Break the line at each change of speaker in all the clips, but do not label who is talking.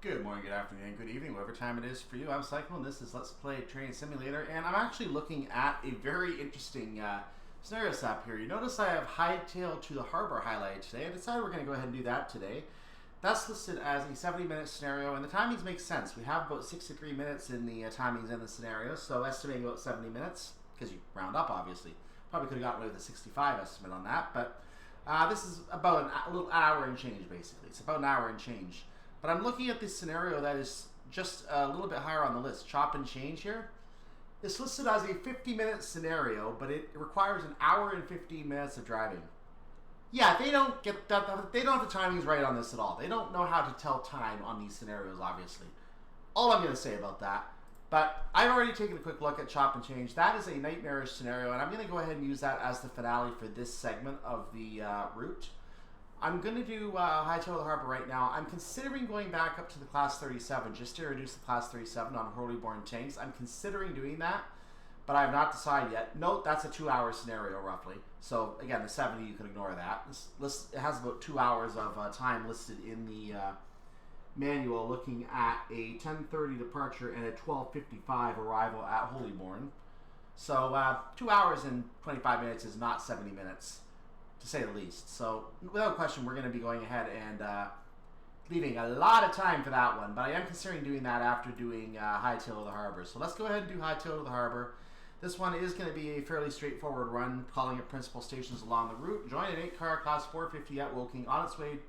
Good morning, good afternoon, good evening, whatever time it is for you. I'm Cycle, and this is Let's Play Train Simulator, and I'm actually looking at a very interesting scenario set here. You notice I have Hightail to the Harbour highlighted today. I decided we're going to go ahead and do that today. That's listed as a 70-minute scenario, and the timings make sense. We have about 63 minutes in the timings in the scenario, so estimating about 70 minutes, because you round up, obviously. Probably could have gotten away with a 65 estimate on that, but this is about a little hour and change, basically. It's about an hour and change. But I'm looking at this scenario that is just a little bit higher on the list. Chop and change here. It's listed as a 50-minute scenario, but it requires an hour and 15 minutes of driving. Yeah, they don't get that. They don't have the timings right on this at all. They don't know how to tell time on these scenarios, obviously. All I'm going to say about that. But I've already taken a quick look at chop and change. That is a nightmarish scenario, and I'm going to go ahead and use that as the finale for this segment of the route. I'm going to do Hightail to the Harbour right now. I'm considering going back up to the Class 37 just to reduce the Class 37 on Hurley-borne tanks. I'm considering doing that, but I have not decided yet. Note, that's a 2-hour scenario, roughly. So, again, the 70, you can ignore that. It has about 2 hours of time listed in the manual, looking at a 10:30 departure and a 12:55 arrival at Hurley-borne. So, 2 hours and 25 minutes is not 70 minutes. To say the least. So, without question, we're going to be going ahead and leaving a lot of time for that one. But I am considering doing that after doing Hightail to the Harbour. So let's go ahead and do Hightail to the Harbour. This one is going to be a fairly straightforward run, calling at principal stations along the route. Join an 8-car Class 450 at Woking on its way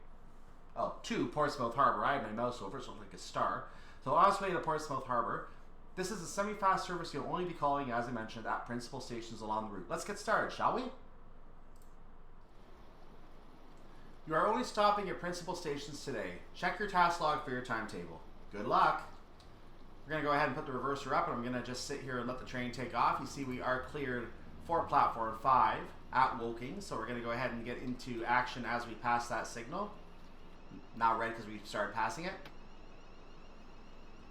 to Portsmouth Harbour. I have my mouse over, so it'll like a star. So on its way to Portsmouth Harbour. This is a semi-fast service you'll only be calling, as I mentioned, at principal stations along the route. Let's get started, shall we? You are only stopping at principal stations today. Check your task log for your timetable. Good luck. We're going to go ahead and put the reverser up, and I'm going to just sit here and let the train take off. You see we are cleared for platform 5 at Woking, so we're going to go ahead and get into action as we pass that signal. Now red because we started passing it.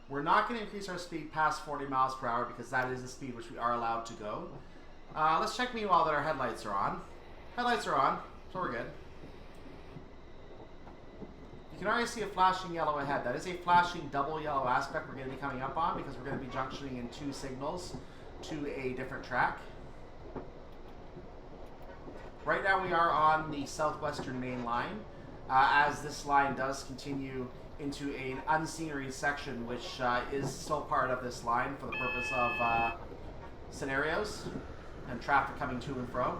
We're not going to increase our speed past 40 miles per hour because that is the speed which we are allowed to go. Let's check meanwhile that our headlights are on. Headlights are on, so we're good. You can already see a flashing yellow ahead. That is a flashing double yellow aspect we're going to be coming up on because we're going to be junctioning in 2 signals to a different track. Right now we are on the southwestern main line as this line does continue into an unscenery section which is still part of this line for the purpose of scenarios and traffic coming to and fro.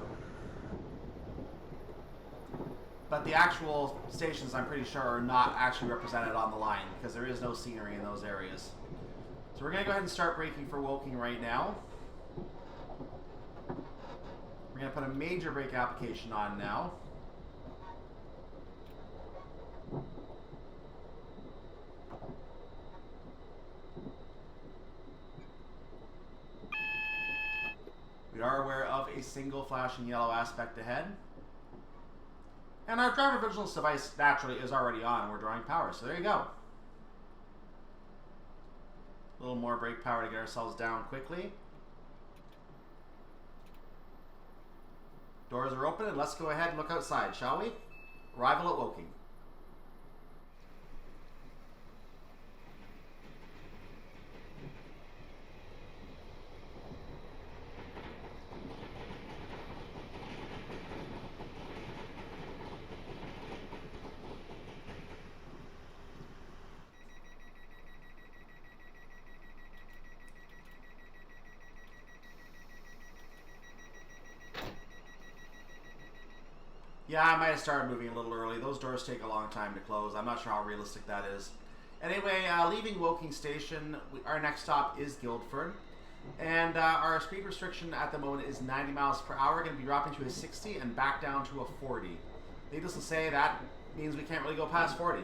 But the actual stations, I'm pretty sure, are not actually represented on the line because there is no scenery in those areas. So we're going to go ahead and start braking for Woking right now. We're going to put a major brake application on now. We are aware of a single flashing yellow aspect ahead. And our driver vigilance device, naturally, is already on. We're drawing power, so there you go. A little more brake power to get ourselves down quickly. Doors are open, and let's go ahead and look outside, shall we? Arrival at Woking. Yeah, I might have started moving a little early. Those doors take a long time to close. I'm not sure how realistic that is. Anyway, leaving Woking Station, our next stop is Guildford. And our speed restriction at the moment is 90 miles per hour. We're going to be dropping to a 60 and back down to a 40. Needless to say, that means we can't really go past 40.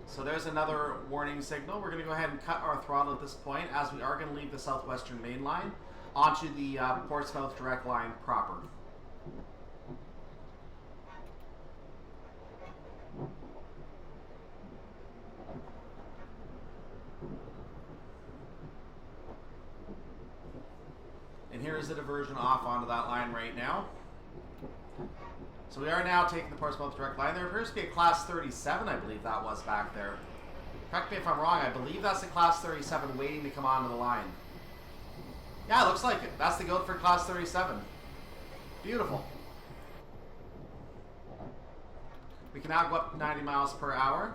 So there's another warning signal. We're going to go ahead and cut our throttle at this point as we are going to leave the southwestern main line onto the Portsmouth direct line proper. And here is the diversion off onto that line right now. So we are now taking the Portsmouth direct line. There appears to be a Class 37, I believe that was back there. Correct me if I'm wrong, I believe that's a Class 37 waiting to come onto the line. Yeah, it looks like it. That's the Guildford Class 37. Beautiful. We can now go up to 90 miles per hour.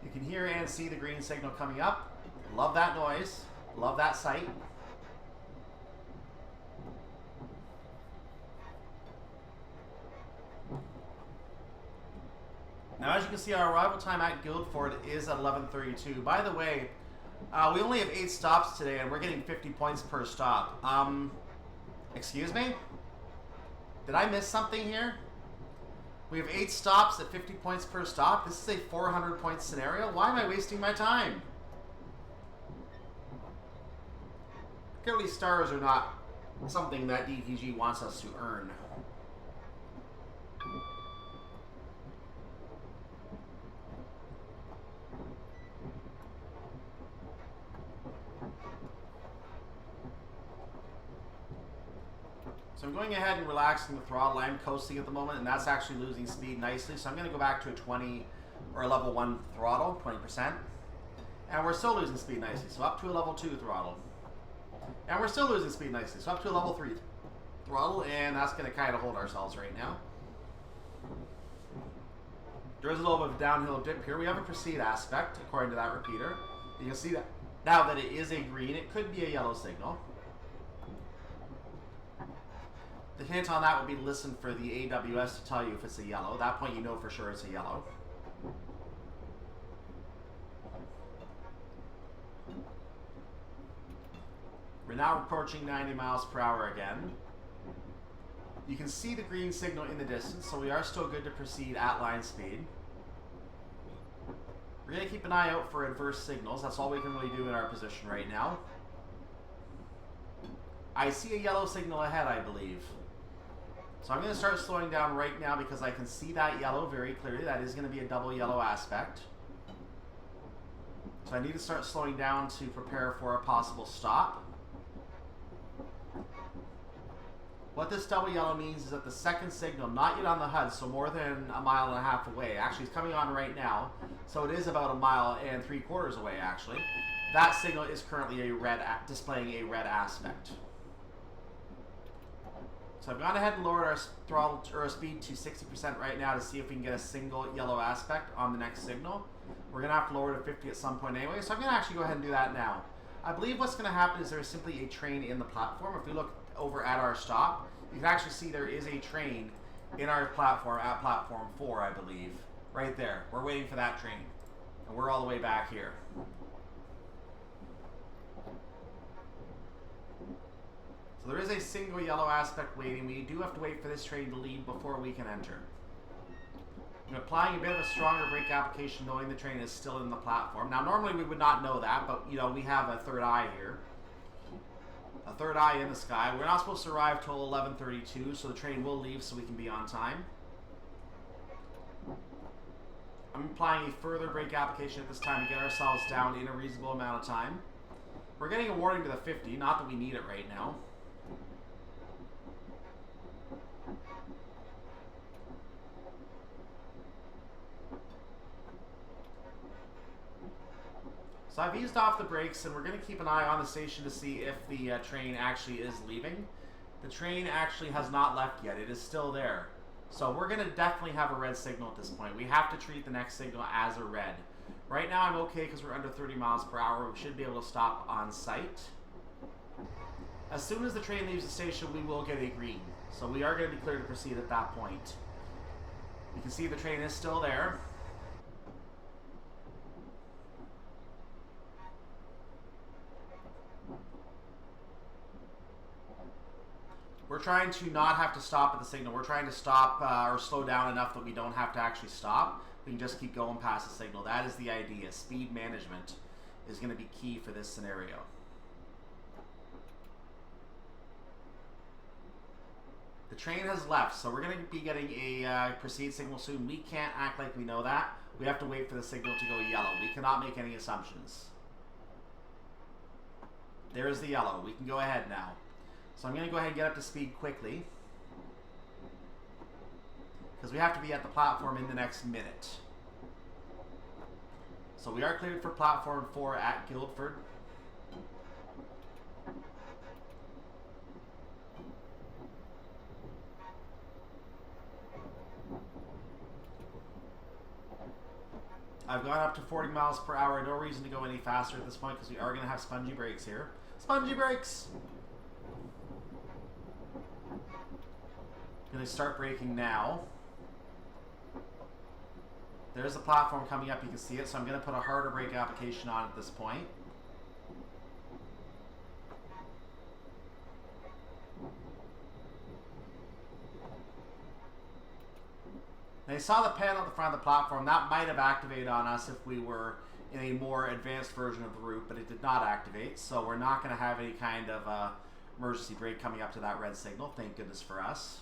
You can hear and see the green signal coming up. Love that noise. Love that sight. Now, as you can see, our arrival time at Guildford is at 11:32. By the way, we only have 8 stops today, and we're getting 50 points per stop. Excuse me? Did I miss something here? We have 8 stops at 50 points per stop. This is a 400-point scenario. Why am I wasting my time? Clearly, stars are not something that DTG wants us to earn. So I'm going ahead and relaxing the throttle. I'm coasting at the moment, and that's actually losing speed nicely. So I'm going to go back to a 20 or a level 1 throttle, 20%. And we're still losing speed nicely. So up to a level 2 throttle. And we're still losing speed nicely. So up to a level 3 throttle, and that's going to kind of hold ourselves right now. There is a little bit of a downhill dip here. We have a proceed aspect, according to that repeater. You can see that now that it is a green, it could be a yellow signal. The hint on that would be listen for the AWS to tell you if it's a yellow. At that point, you know for sure it's a yellow. We're now approaching 90 miles per hour again. You can see the green signal in the distance, so we are still good to proceed at line speed. We're going to keep an eye out for adverse signals. That's all we can really do in our position right now. I see a yellow signal ahead, I believe. So I'm going to start slowing down right now because I can see that yellow very clearly. That is going to be a double yellow aspect. So I need to start slowing down to prepare for a possible stop. What this double yellow means is that the second signal, not yet on the HUD, so more than a mile and a half away, actually it's coming on right now, so it is about a mile and 3/4 away actually. That signal is currently a red, displaying a red aspect. So I've gone ahead and lowered our throttle or our speed to 60% right now to see if we can get a single yellow aspect on the next signal. We're going to have to lower to 50 at some point anyway, so I'm going to actually go ahead and do that now. I believe what's going to happen is there's simply a train in the platform. If we look over at our stop, you can actually see there is a train in our platform at platform 4, I believe. Right there. We're waiting for that train. And we're all the way back here. So there is a single yellow aspect waiting. We do have to wait for this train to leave before we can enter. I'm applying a bit of a stronger brake application knowing the train is still in the platform. Now normally we would not know that, but you know, we have a third eye here. A third eye in the sky. We're not supposed to arrive till 11:32, so the train will leave so we can be on time. I'm applying a further brake application at this time to get ourselves down in a reasonable amount of time. We're getting a warning to the 50, not that we need it right now. So I've eased off the brakes, and we're going to keep an eye on the station to see if the train actually is leaving. The train actually has not left yet. It is still there. So we're going to definitely have a red signal at this point. We have to treat the next signal as a red. Right now I'm okay because we're under 30 miles per hour. We should be able to stop on site. As soon as the train leaves the station, we will get a green. So we are going to be clear to proceed at that point. You can see the train is still there. We're trying to not have to stop at the signal. We're trying to stop or slow down enough that we don't have to actually stop. We can just keep going past the signal. That is the idea. Speed management is going to be key for this scenario. The train has left, so we're going to be getting a proceed signal soon. We can't act like we know that. We have to wait for the signal to go yellow. We cannot make any assumptions. There's the yellow. We can go ahead now. So I'm going to go ahead and get up to speed quickly, because we have to be at the platform in the next minute. So we are cleared for platform 4 at Guildford. I've gone up to 40 miles per hour. No reason to go any faster at this point because we are going to have spongy brakes here. Spongy brakes! Going to start braking now. There's the platform coming up. You can see it. So I'm going to put a harder brake application on at this point. Now you saw the panel at the front of the platform. That might have activated on us if we were in a more advanced version of the route, but it did not activate. So we're not going to have any kind of emergency brake coming up to that red signal. Thank goodness for us.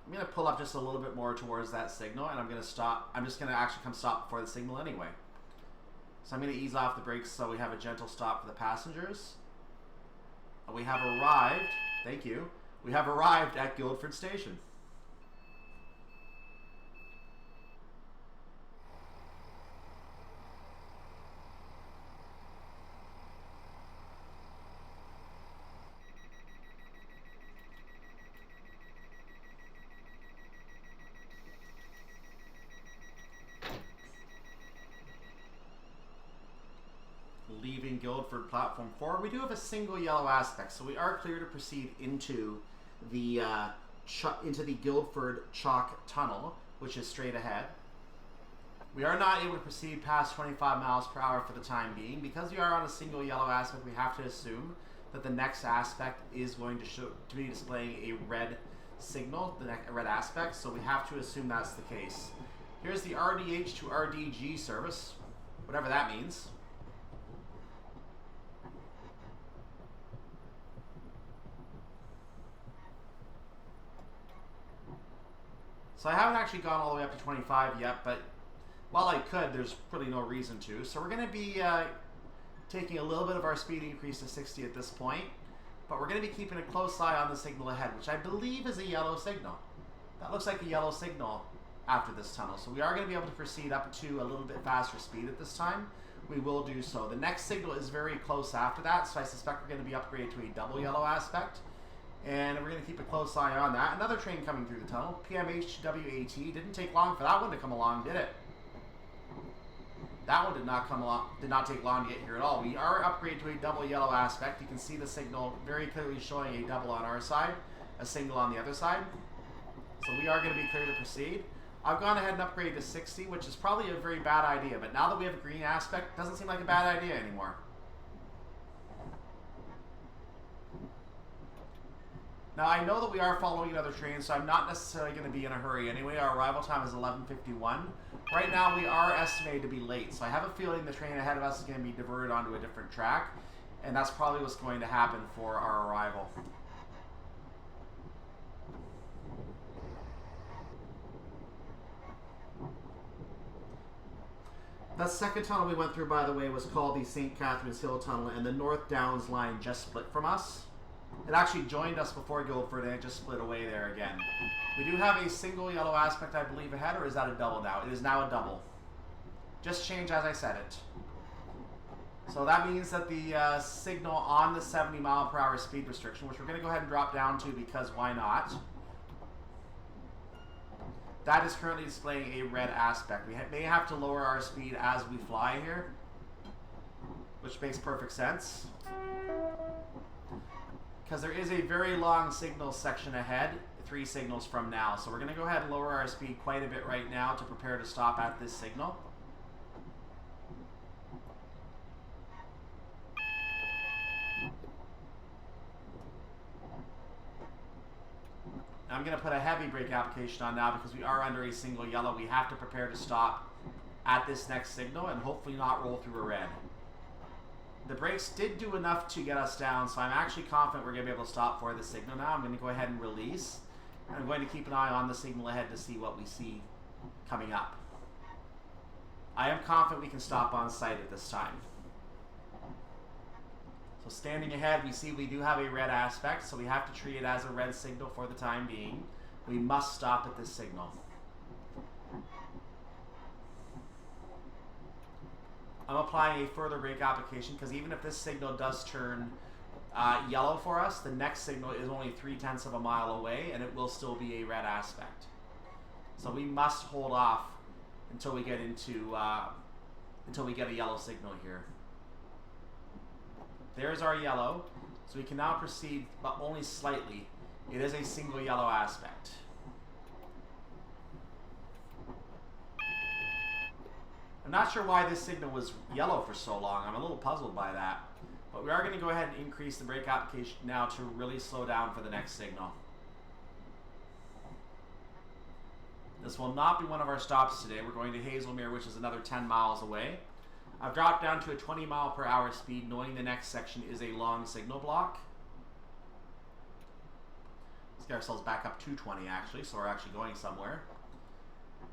I'm going to pull up just a little bit more towards that signal, and I'm going to stop. I'm just going to actually come stop before the signal anyway. So I'm going to ease off the brakes so we have a gentle stop for the passengers. We have arrived. Thank you. We have arrived at Guildford Station. Leaving Guildford platform 4. We do have a single yellow aspect, so we are clear to proceed into the Guildford Chalk Tunnel, which is straight ahead. We are not able to proceed past 25 miles per hour for the time being. Because we are on a single yellow aspect, we have to assume that the next aspect is going to be displaying a red signal, a red aspect, so we have to assume that's the case. Here's the RDH to RDG service, whatever that means. So I haven't actually gone all the way up to 25 yet, but while I could, there's really no reason to. So we're going to be taking a little bit of our speed increase to 60 at this point, but we're going to be keeping a close eye on the signal ahead, which I believe is a yellow signal. That looks like a yellow signal after this tunnel. So we are going to be able to proceed up to a little bit faster speed at this time. We will do so. The next signal is very close after that, so I suspect we're going to be upgraded to a double yellow aspect. And we're going to keep a close eye on that. Another train coming through the tunnel, PMH to WAT. Didn't take long for that one to come along, did it? That one did not come along, did not take long to get here at all. We are upgraded to a double yellow aspect. You can see the signal very clearly showing a double on our side, a single on the other side. So we are going to be clear to proceed. I've gone ahead and upgraded to 60, which is probably a very bad idea. But now that we have a green aspect, it doesn't seem like a bad idea anymore. Now, I know that we are following another train, so I'm not necessarily going to be in a hurry anyway. Our arrival time is 11:51. Right now, we are estimated to be late, so I have a feeling the train ahead of us is going to be diverted onto a different track, and that's probably what's going to happen for our arrival. That second tunnel we went through, by the way, was called the St. Catherine's Hill Tunnel, and the North Downs line just split from us. It actually joined us before Guildford, and it just split away there again. We do have a single yellow aspect, I believe, ahead, or is that a double now? It is now a double. Just changed as I said it. So that means that the signal on the 70 mile per hour speed restriction, which we're going to go ahead and drop down to because why not? That is currently displaying a red aspect. We may have to lower our speed as we fly here, which makes perfect sense. Because there is a very long signal section ahead, 3 signals from now. So we're going to go ahead and lower our speed quite a bit right now to prepare to stop at this signal. I'm going to put a heavy brake application on now because we are under a single yellow. We have to prepare to stop at this next signal and hopefully not roll through a red. The brakes did do enough to get us down, so I'm actually confident we're going to be able to stop for the signal now. I'm going to go ahead and release. I'm going to keep an eye on the signal ahead to see what we see coming up. I am confident we can stop on site at this time. So standing ahead, we see we do have a red aspect, so we have to treat it as a red signal for the time being. We must stop at this signal. I'm applying a further brake application because even if this signal does turn yellow for us, the next signal is only 0.3 of a mile away and it will still be a red aspect. So we must hold off until we get into until we get a yellow signal here. There's our yellow, so we can now proceed, but only slightly. It is a single yellow aspect. I'm not sure why this signal was yellow for so long. I'm a little puzzled by that. But we are going to go ahead and increase the brake application now to really slow down for the next signal. This will not be one of our stops today. We're going to Hazelmere, which is another 10 miles away. I've dropped down to a 20 mile per hour speed, knowing the next section is a long signal block. Let's get ourselves back up to 20 actually, so we're actually going somewhere.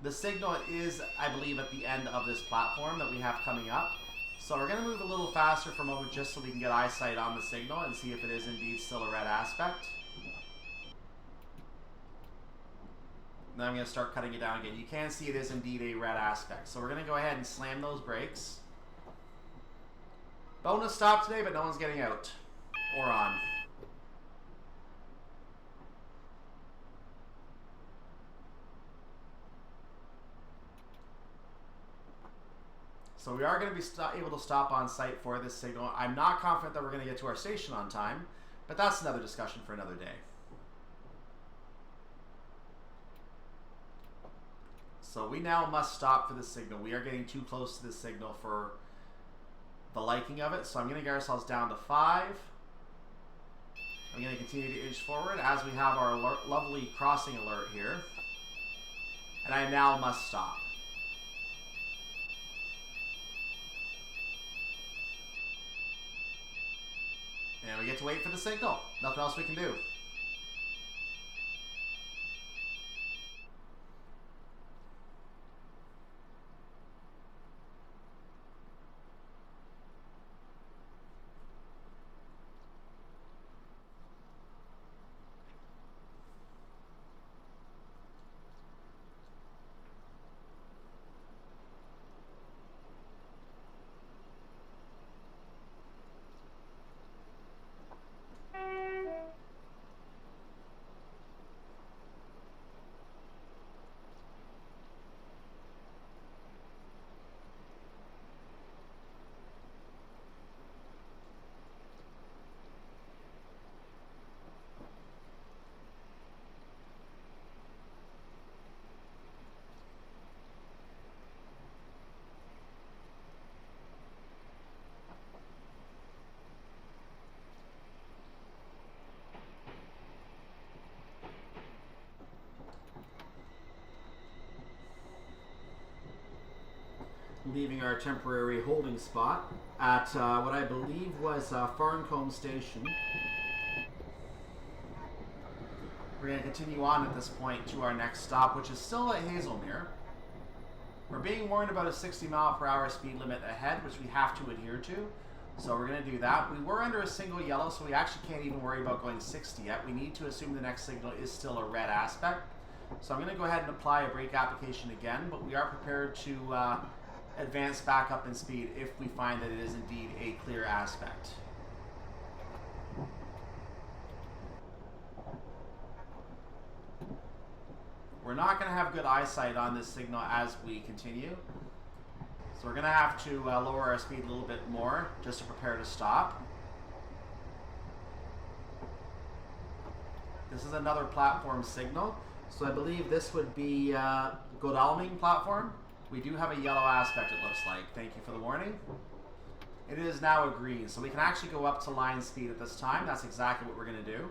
The signal is, I believe, at the end of this platform that we have coming up. So we're going to move a little faster for a moment just so we can get eyesight on the signal and see if it is indeed still a red aspect. Then I'm going to start cutting it down again. You can see it is indeed a red aspect. So we're going to go ahead and slam those brakes. Bonus stop today, but no one's getting out or on. So we are going to be able to stop on site for this signal. I'm not confident that we're going to get to our station on time, but that's another discussion for another day. So we now must stop for the signal. We are getting too close to this signal for the liking of it. So I'm going to get ourselves down to 5. I'm going to continue to inch forward as we have our lovely crossing alert here. And I now must stop. And we get to wait for the signal. Nothing else we can do. Leaving our temporary holding spot at what I believe was Farncombe Station. We're going to continue on at this point to our next stop, which is still at Hazelmere. We're being warned about a 60 mile per hour speed limit ahead, which we have to adhere to. So we're going to do that. We were under a single yellow, so we actually can't even worry about going 60 yet. We need to assume the next signal is still a red aspect. So I'm going to go ahead and apply a brake application again, but we are prepared to advance back up in speed if we find that it is indeed a clear aspect. We're not going to have good eyesight on this signal as we continue, so we're going to have to lower our speed a little bit more just to prepare to stop. This is another platform signal, so I believe this would be Godalming platform. We do have a yellow aspect, it looks like. Thank you for the warning. It is now a green, so we can actually go up to line speed at this time. That's exactly what we're going to do.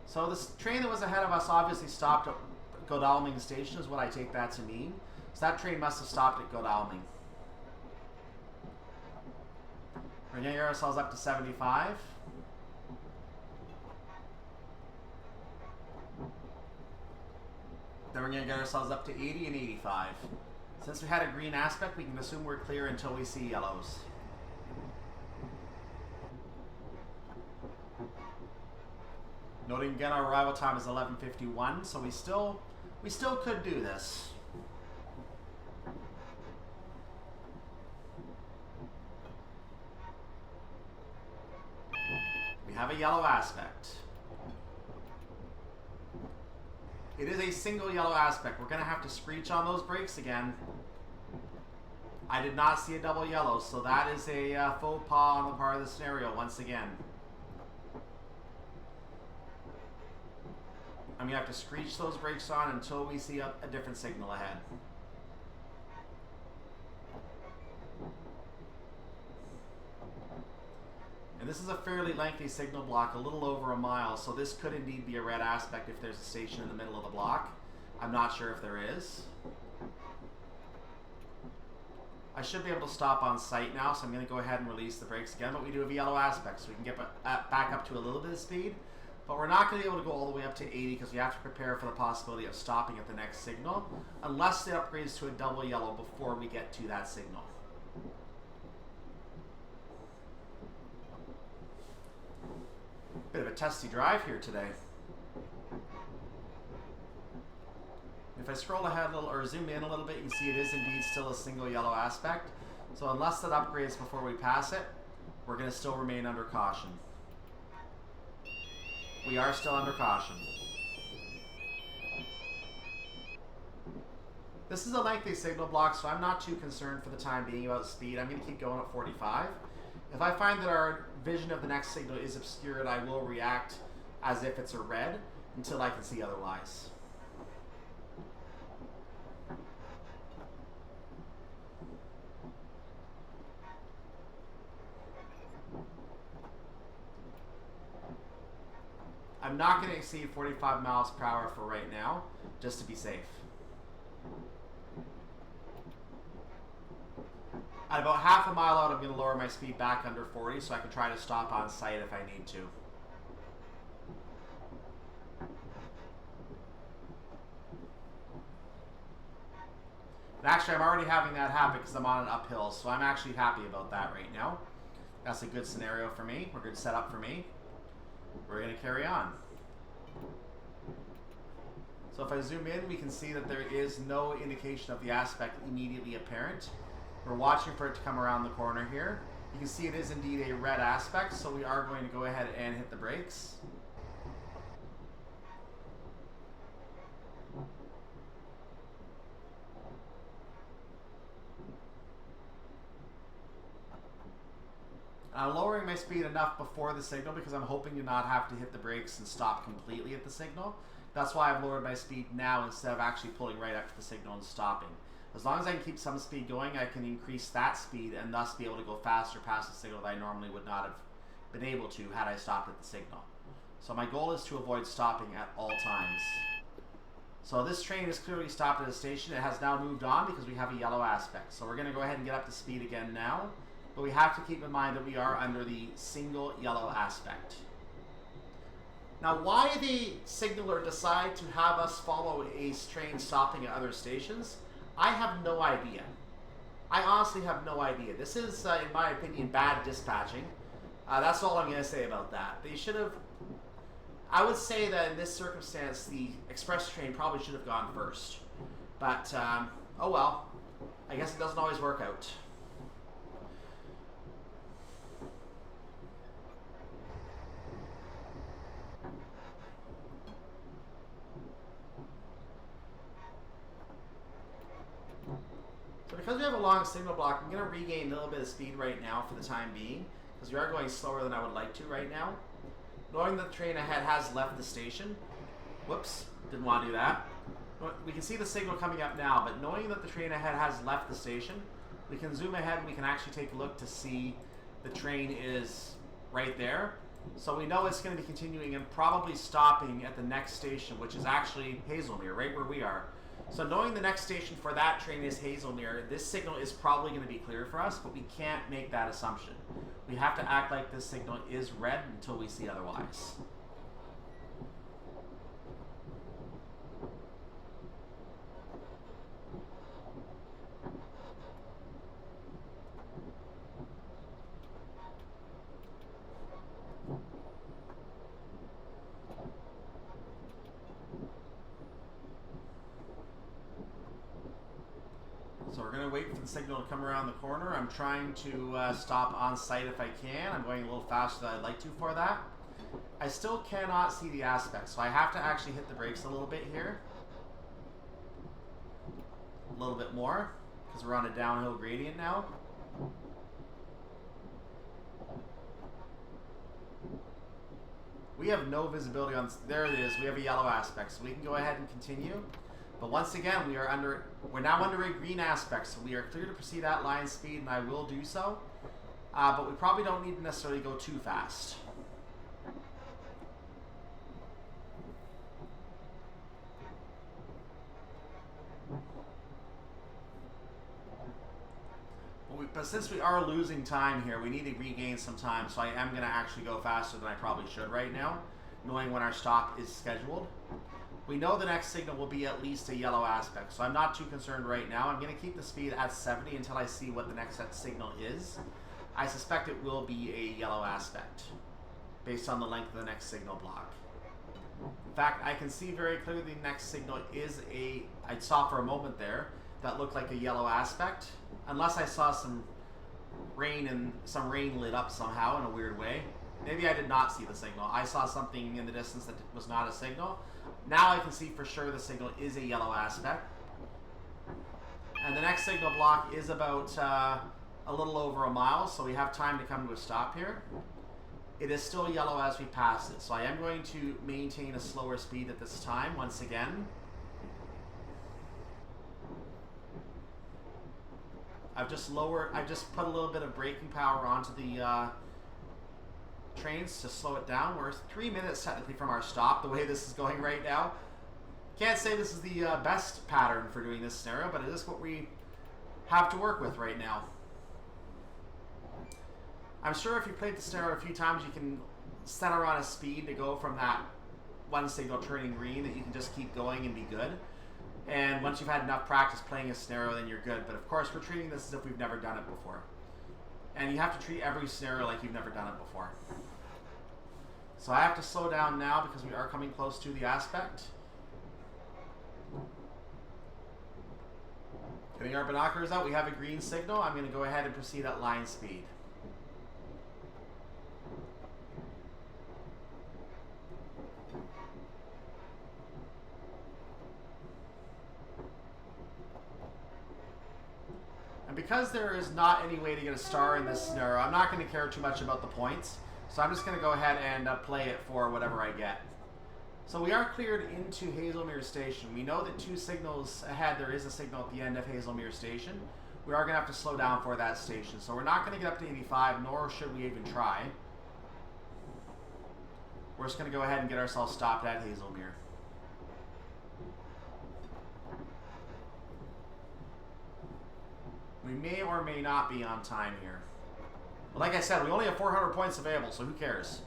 So this train that was ahead of us obviously stopped at Godalming Station, is what I take that to mean. So that train must have stopped at Godalming. We're going to get ourselves up to 75. Then we're going to get ourselves up to 80 and 85. Since we had a green aspect, we can assume we're clear until we see yellows. Noting again our arrival time is 11:51, so we still could do this. We have a yellow aspect. It is a single yellow aspect. We're going to have to screech on those brakes again. I did not see a double yellow, so that is a faux pas on the part of the scenario once again. I'm going to have to screech those brakes on until we see a different signal ahead. And this is a fairly lengthy signal block, a little over a mile, so this could indeed be a red aspect if there's a station in the middle of the block. I'm not sure if there is. I should be able to stop on sight now, so I'm going to go ahead and release the brakes again, but we do have a yellow aspect, so we can get back up to a little bit of speed. But we're not going to be able to go all the way up to 80 because we have to prepare for the possibility of stopping at the next signal, unless it upgrades to a double yellow before we get to that signal. Bit of a testy drive here today. If I scroll ahead a little, or zoom in a little bit, you can see it is indeed still a single yellow aspect. So unless that upgrades before we pass it, we're going to still remain under caution. We are still under caution. This is a lengthy signal block, so I'm not too concerned for the time being about speed. I'm going to keep going at 45. If I find that our vision of the next signal is obscured, I will react as if it's a red until I can see otherwise. I'm not going to exceed 45 miles per hour for right now, just to be safe. At about half a mile out, I'm going to lower my speed back under 40 so I can try to stop on sight if I need to. And actually, I'm already having that happen because I'm on an uphill, so I'm actually happy about that right now. That's a good scenario for me, or good setup for me. We're going to carry on. So if I zoom in, we can see that there is no indication of the aspect immediately apparent. We're watching for it to come around the corner here. You can see it is indeed a red aspect, so we are going to go ahead and hit the brakes. I'm lowering my speed enough before the signal because I'm hoping to not have to hit the brakes and stop completely at the signal. That's why I've lowered my speed now instead of actually pulling right up to the signal and stopping. As long as I can keep some speed going, I can increase that speed and thus be able to go faster past the signal that I normally would not have been able to had I stopped at the signal. So my goal is to avoid stopping at all times. So this train is clearly stopped at a station. It has now moved on because we have a yellow aspect. So we're going to go ahead and get up to speed again now. But we have to keep in mind that we are under the single yellow aspect. Now, why the signaler decide to have us follow a train stopping at other stations, I have no idea. I honestly have no idea. This is, in my opinion, bad dispatching. That's all I'm going to say about that. They should have... I would say that in this circumstance, the express train probably should have gone first. But, oh well. I guess it doesn't always work out. So because we have a long signal block, I'm going to regain a little bit of speed right now for the time being, because we are going slower than I would like to right now. Knowing that the train ahead has left the station, whoops, didn't want to do that. We can see the signal coming up now, but knowing that the train ahead has left the station, we can zoom ahead and we can actually take a look to see the train is right there. So we know it's going to be continuing and probably stopping at the next station, which is actually Hazelmere, right where we are. So knowing the next station for that train is Hazelmere, this signal is probably going to be clear for us, but we can't make that assumption. We have to act like this signal is red until we see otherwise. So we're going to wait for the signal to come around the corner. I'm trying to stop on site if I can. I'm going a little faster than I'd like to for that. I still cannot see the aspect, so I have to actually hit the brakes a little bit here. A little bit more, because we're on a downhill gradient now. We have no visibility on... There it is. We have a yellow aspect, so we can go ahead and continue. But once again, we're now under a green aspect, so we are clear to proceed at line speed, and I will do so. But we probably don't need to necessarily go too fast. But since we are losing time here, we need to regain some time, so I am going to actually go faster than I probably should right now, knowing when our stop is scheduled. We know the next signal will be at least a yellow aspect, so I'm not too concerned right now. I'm going to keep the speed at 70 until I see what the next set signal is. I suspect it will be a yellow aspect, based on the length of the next signal block. In fact, I can see very clearly the next signal is a... I saw for a moment there that looked like a yellow aspect, unless I saw some rain and some rain lit up somehow in a weird way. Maybe I did not see the signal. I saw something in the distance that was not a signal. Now I can see for sure the signal is a yellow aspect. And the next signal block is about a little over a mile, so we have time to come to a stop here. It is still yellow as we pass it, so I am going to maintain a slower speed at this time once again. I've just put a little bit of braking power onto the trains to slow it down. We're 3 minutes technically from our stop, the way this is going right now. Can't say this is the best pattern for doing this scenario, but it is what we have to work with right now. I'm sure if you played the scenario a few times, you can center on a speed to go from that one signal turning green that you can just keep going and be good. And once you've had enough practice playing a scenario, then you're good. But of course, we're treating this as if we've never done it before. And you have to treat every scenario like you've never done it before. So I have to slow down now because we are coming close to the aspect. Getting our binoculars out, we have a green signal. I'm going to go ahead and proceed at line speed. And because there is not any way to get a star in this scenario, I'm not going to care too much about the points. So I'm just going to go ahead and play it for whatever I get. So we are cleared into Hazelmere Station. We know that 2 signals ahead, there is a signal at the end of Hazelmere Station. We are going to have to slow down for that station. So we're not going to get up to 85, nor should we even try. We're just going to go ahead and get ourselves stopped at Hazelmere. We may or may not be on time here. But like I said, we only have 400 points available, so who cares?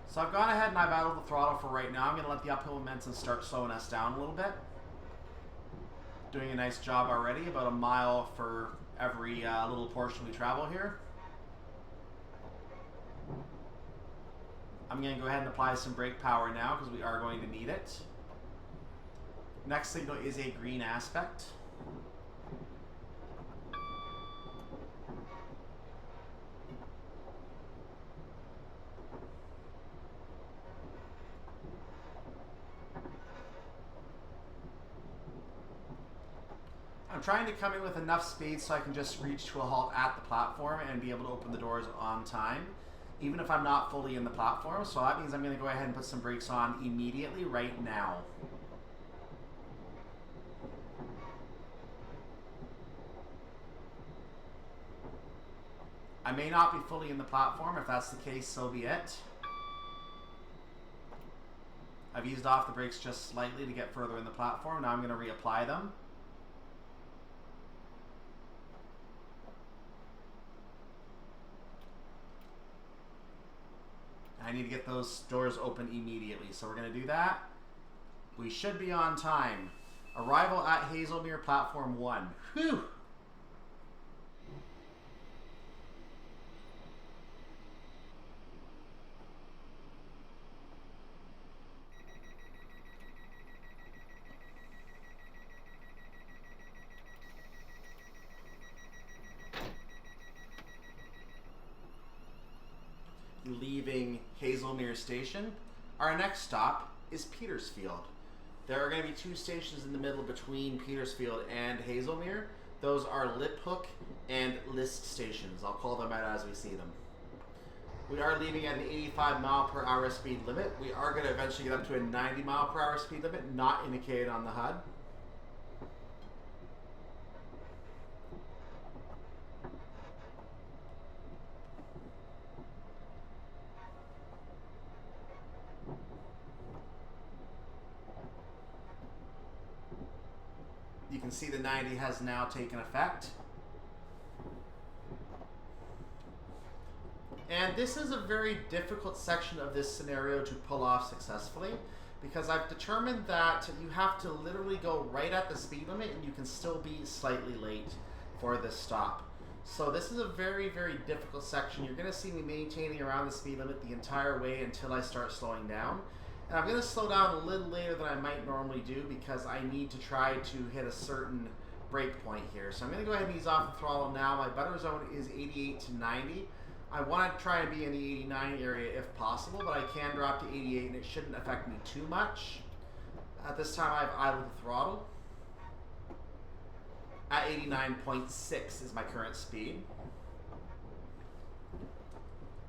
So I've gone ahead and I've added the throttle for right now. I'm going to let the uphill momentum start slowing us down a little bit. Doing a nice job already, about a mile for every little portion we travel here. I'm going to go ahead and apply some brake power now because we are going to need it. Next signal is a green aspect. I'm trying to come in with enough speed so I can just reach to a halt at the platform and be able to open the doors on time, even if I'm not fully in the platform. So that means I'm going to go ahead and put some brakes on immediately right now. I may not be fully in the platform. If that's the case, so be it. I've eased off the brakes just slightly to get further in the platform. Now I'm going to reapply them. I need to get those doors open immediately, so we're going to do that. We should be on time. Arrival at Hazelmere Platform 1. Whew! leaving Hazelmere station. Our next stop is Petersfield. There are going to be 2 stations in the middle between Petersfield and Hazelmere. Those are Lip Hook and List stations. I'll call them out as we see them. We are leaving at an 85 mile per hour speed limit. We are going to eventually get up to a 90 mile per hour speed limit, not indicated on the HUD. You can see the 90 has now taken effect. And this is a very difficult section of this scenario to pull off successfully, because I've determined that you have to literally go right at the speed limit and you can still be slightly late for this stop. So this is a very, very difficult section. You're going to see me maintaining around the speed limit the entire way until I start slowing down. And I'm going to slow down a little later than I might normally do because I need to try to hit a certain break point here. So I'm going to go ahead and ease off the throttle now. My butter zone is 88 to 90. I want to try and be in the 89 area if possible, but I can drop to 88 and it shouldn't affect me too much. At this time I've idled the throttle. At 89.6 is my current speed.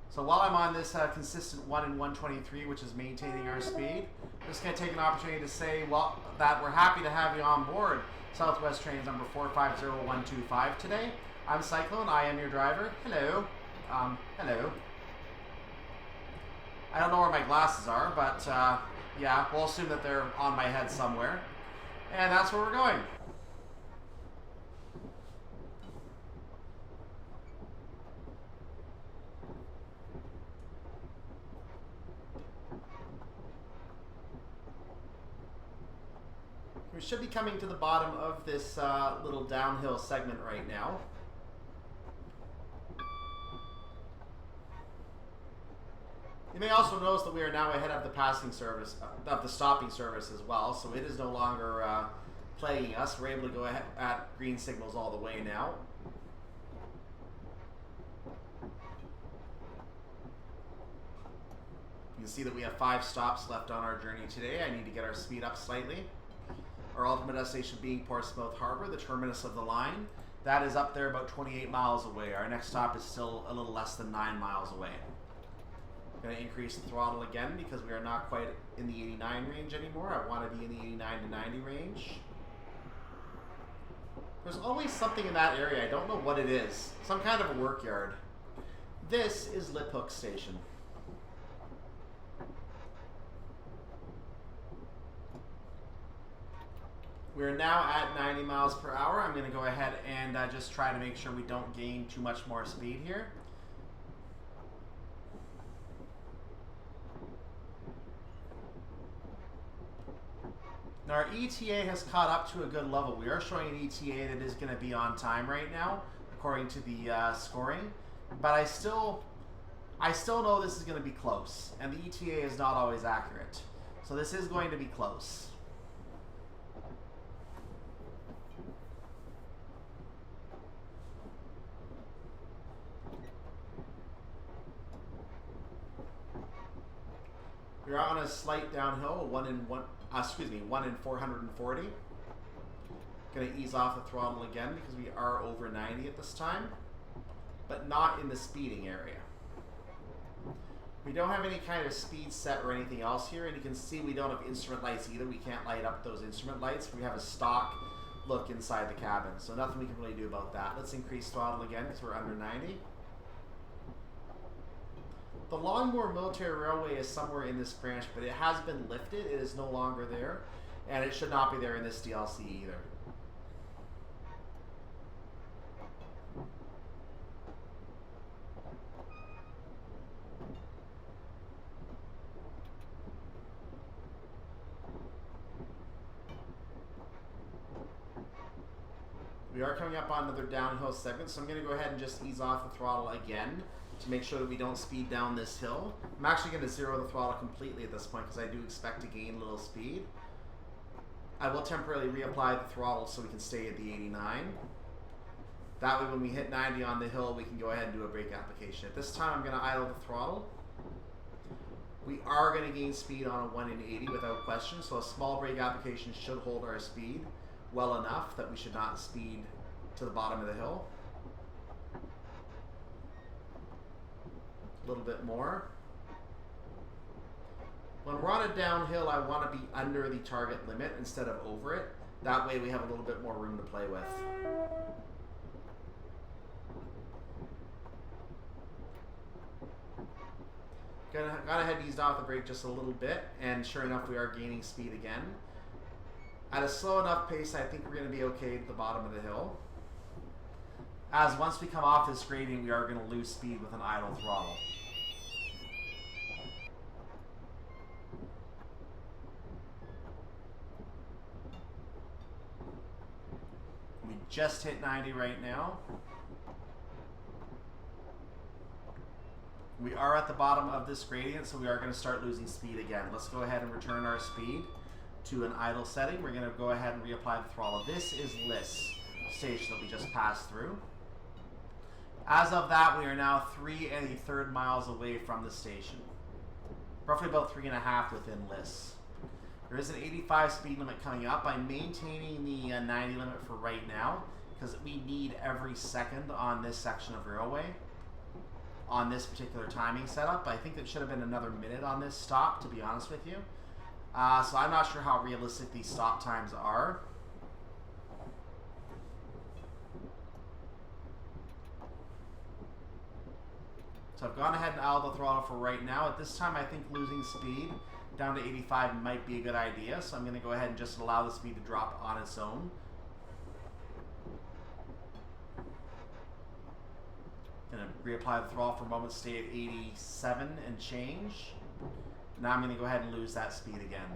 So while I'm on this consistent 1 in 123, which is maintaining our speed, I'm just going to take an opportunity to say, well, that we're happy to have you on board Southwest Trains number 450125 today. I'm Cyclone, I am your driver. Hello. Hello. I don't know where my glasses are, but yeah, we'll assume that they're on my head somewhere. And that's where we're going. We should be coming to the bottom of this little downhill segment right now. You may also notice that we are now ahead of the passing service, of the stopping service as well, so it is no longer plaguing us. We're able to go ahead at green signals all the way now. You can see that we have 5 stops left on our journey today. I need to get our speed up slightly. Our ultimate destination being Portsmouth Harbour, the terminus of the line. That is up there about 28 miles away. Our next stop is still a little less than 9 miles away. Going to increase the throttle again because we are not quite in the 89 range anymore. I want to be in the 89 to 90 range. There's always something in that area. I don't know what it is. Some kind of a work yard. This is Lip Hook Station. We're now at 90 miles per hour. I'm going to go ahead and just try to make sure we don't gain too much more speed here. Now our ETA has caught up to a good level. We are showing an ETA that is going to be on time right now, according to the scoring. But I still know this is going to be close, and the ETA is not always accurate. So this is going to be close. We're on a slight downhill, 1 in 440. Going to ease off the throttle again because we are over 90 at this time, but not in the speeding area. We don't have any kind of speed set or anything else here, and you can see we don't have instrument lights either. We can't light up those instrument lights. We have a stock look inside the cabin, so nothing we can really do about that. Let's increase throttle again because we're under 90. The Longmoor Military Railway is somewhere in this branch, but it has been lifted. It is no longer there, and it should not be there in this DLC either. We are coming up on another downhill segment, so I'm going to go ahead and just ease off the throttle again to make sure that we don't speed down this hill. I'm actually going to zero the throttle completely at this point because I do expect to gain a little speed. I will temporarily reapply the throttle so we can stay at the 89. That way when we hit 90 on the hill, we can go ahead and do a brake application. At this time, I'm going to idle the throttle. We are going to gain speed on a 1 in 80 without question, so a small brake application should hold our speed well enough that we should not speed to the bottom of the hill. A little bit more. When we're on a downhill, I want to be under the target limit instead of over it. That way we have a little bit more room to play with. Gotta head eased off the brake just a little bit, and sure enough, we are gaining speed again. At a slow enough pace, I think we're going to be okay at the bottom of the hill. As once we come off this gradient, we are going to lose speed with an idle throttle. We just hit 90 right now. We are at the bottom of this gradient, so we are going to start losing speed again. Let's go ahead and return our speed to an idle setting. We're going to go ahead and reapply the throttle. This is Liss station that we just passed through. As of that, we are now 3 1/3 miles away from the station. Roughly about 3.5 within Liss. There is an 85 speed limit coming up. I'm maintaining the 90 limit for right now because we need every second on this section of railway. On this particular timing setup. I think it should have been another minute on this stop, to be honest with you. So I'm not sure how realistic these stop times are. So I've gone ahead and idled the throttle for right now. At this time, I think losing speed down to 85 might be a good idea. So I'm going to go ahead and just allow the speed to drop on its own. Going to reapply the throttle for a moment, stay at 87 and change. Now I'm going to go ahead and lose that speed again.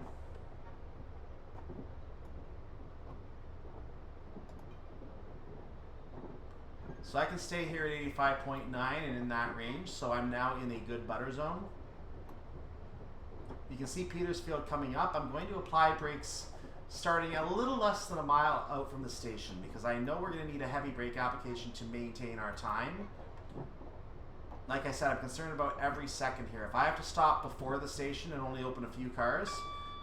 So I can stay here at 85.9 and in that range, so I'm now in a good butter zone. You can see Petersfield coming up. I'm going to apply brakes starting at a little less than a mile out from the station because I know we're going to need a heavy brake application to maintain our time. Like I said, I'm concerned about every second here. If I have to stop before the station and only open a few cars,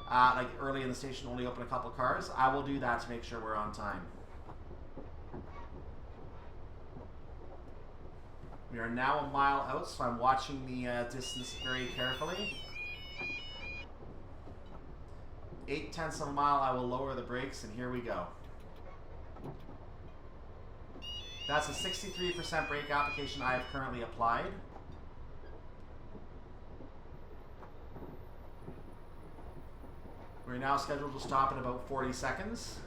like early in the station only open a couple cars, I will do that to make sure we're on time. We are now a mile out, so I'm watching the distance very carefully. 0.8 of a mile, I will lower the brakes, and here we go. That's a 63% brake application I have currently applied. We're now scheduled to stop in about 40 seconds.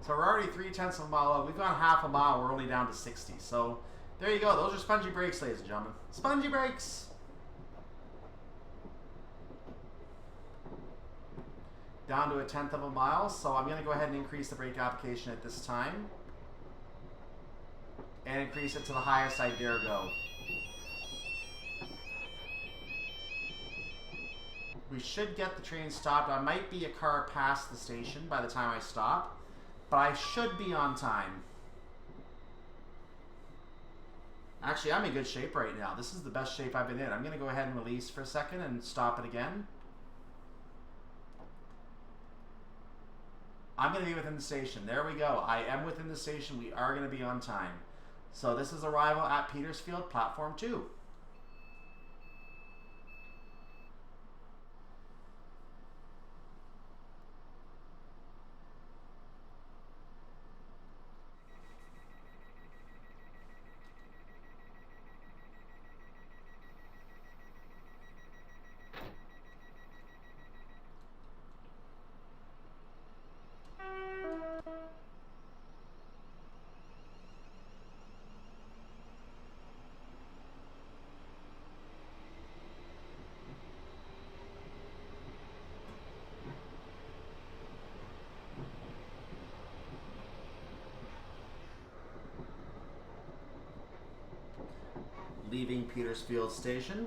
So we're already 0.3 of a mile out. We've gone half a mile. We're only down to 60. So there you go. Those are spongy brakes, ladies and gentlemen. Spongy brakes. Down to 1/10 of a mile. So I'm going to go ahead and increase the brake application at this time. And increase it to the highest I dare go. We should get the train stopped. I might be a car past the station by the time I stop. But I should be on time. Actually, I'm in good shape right now. This is the best shape I've been in. I'm going to go ahead and release for a second and stop it again. I'm going to be within the station. There we go. I am within the station. We are going to be on time. So this is arrival at Petersfield, platform 2. Leaving Petersfield Station.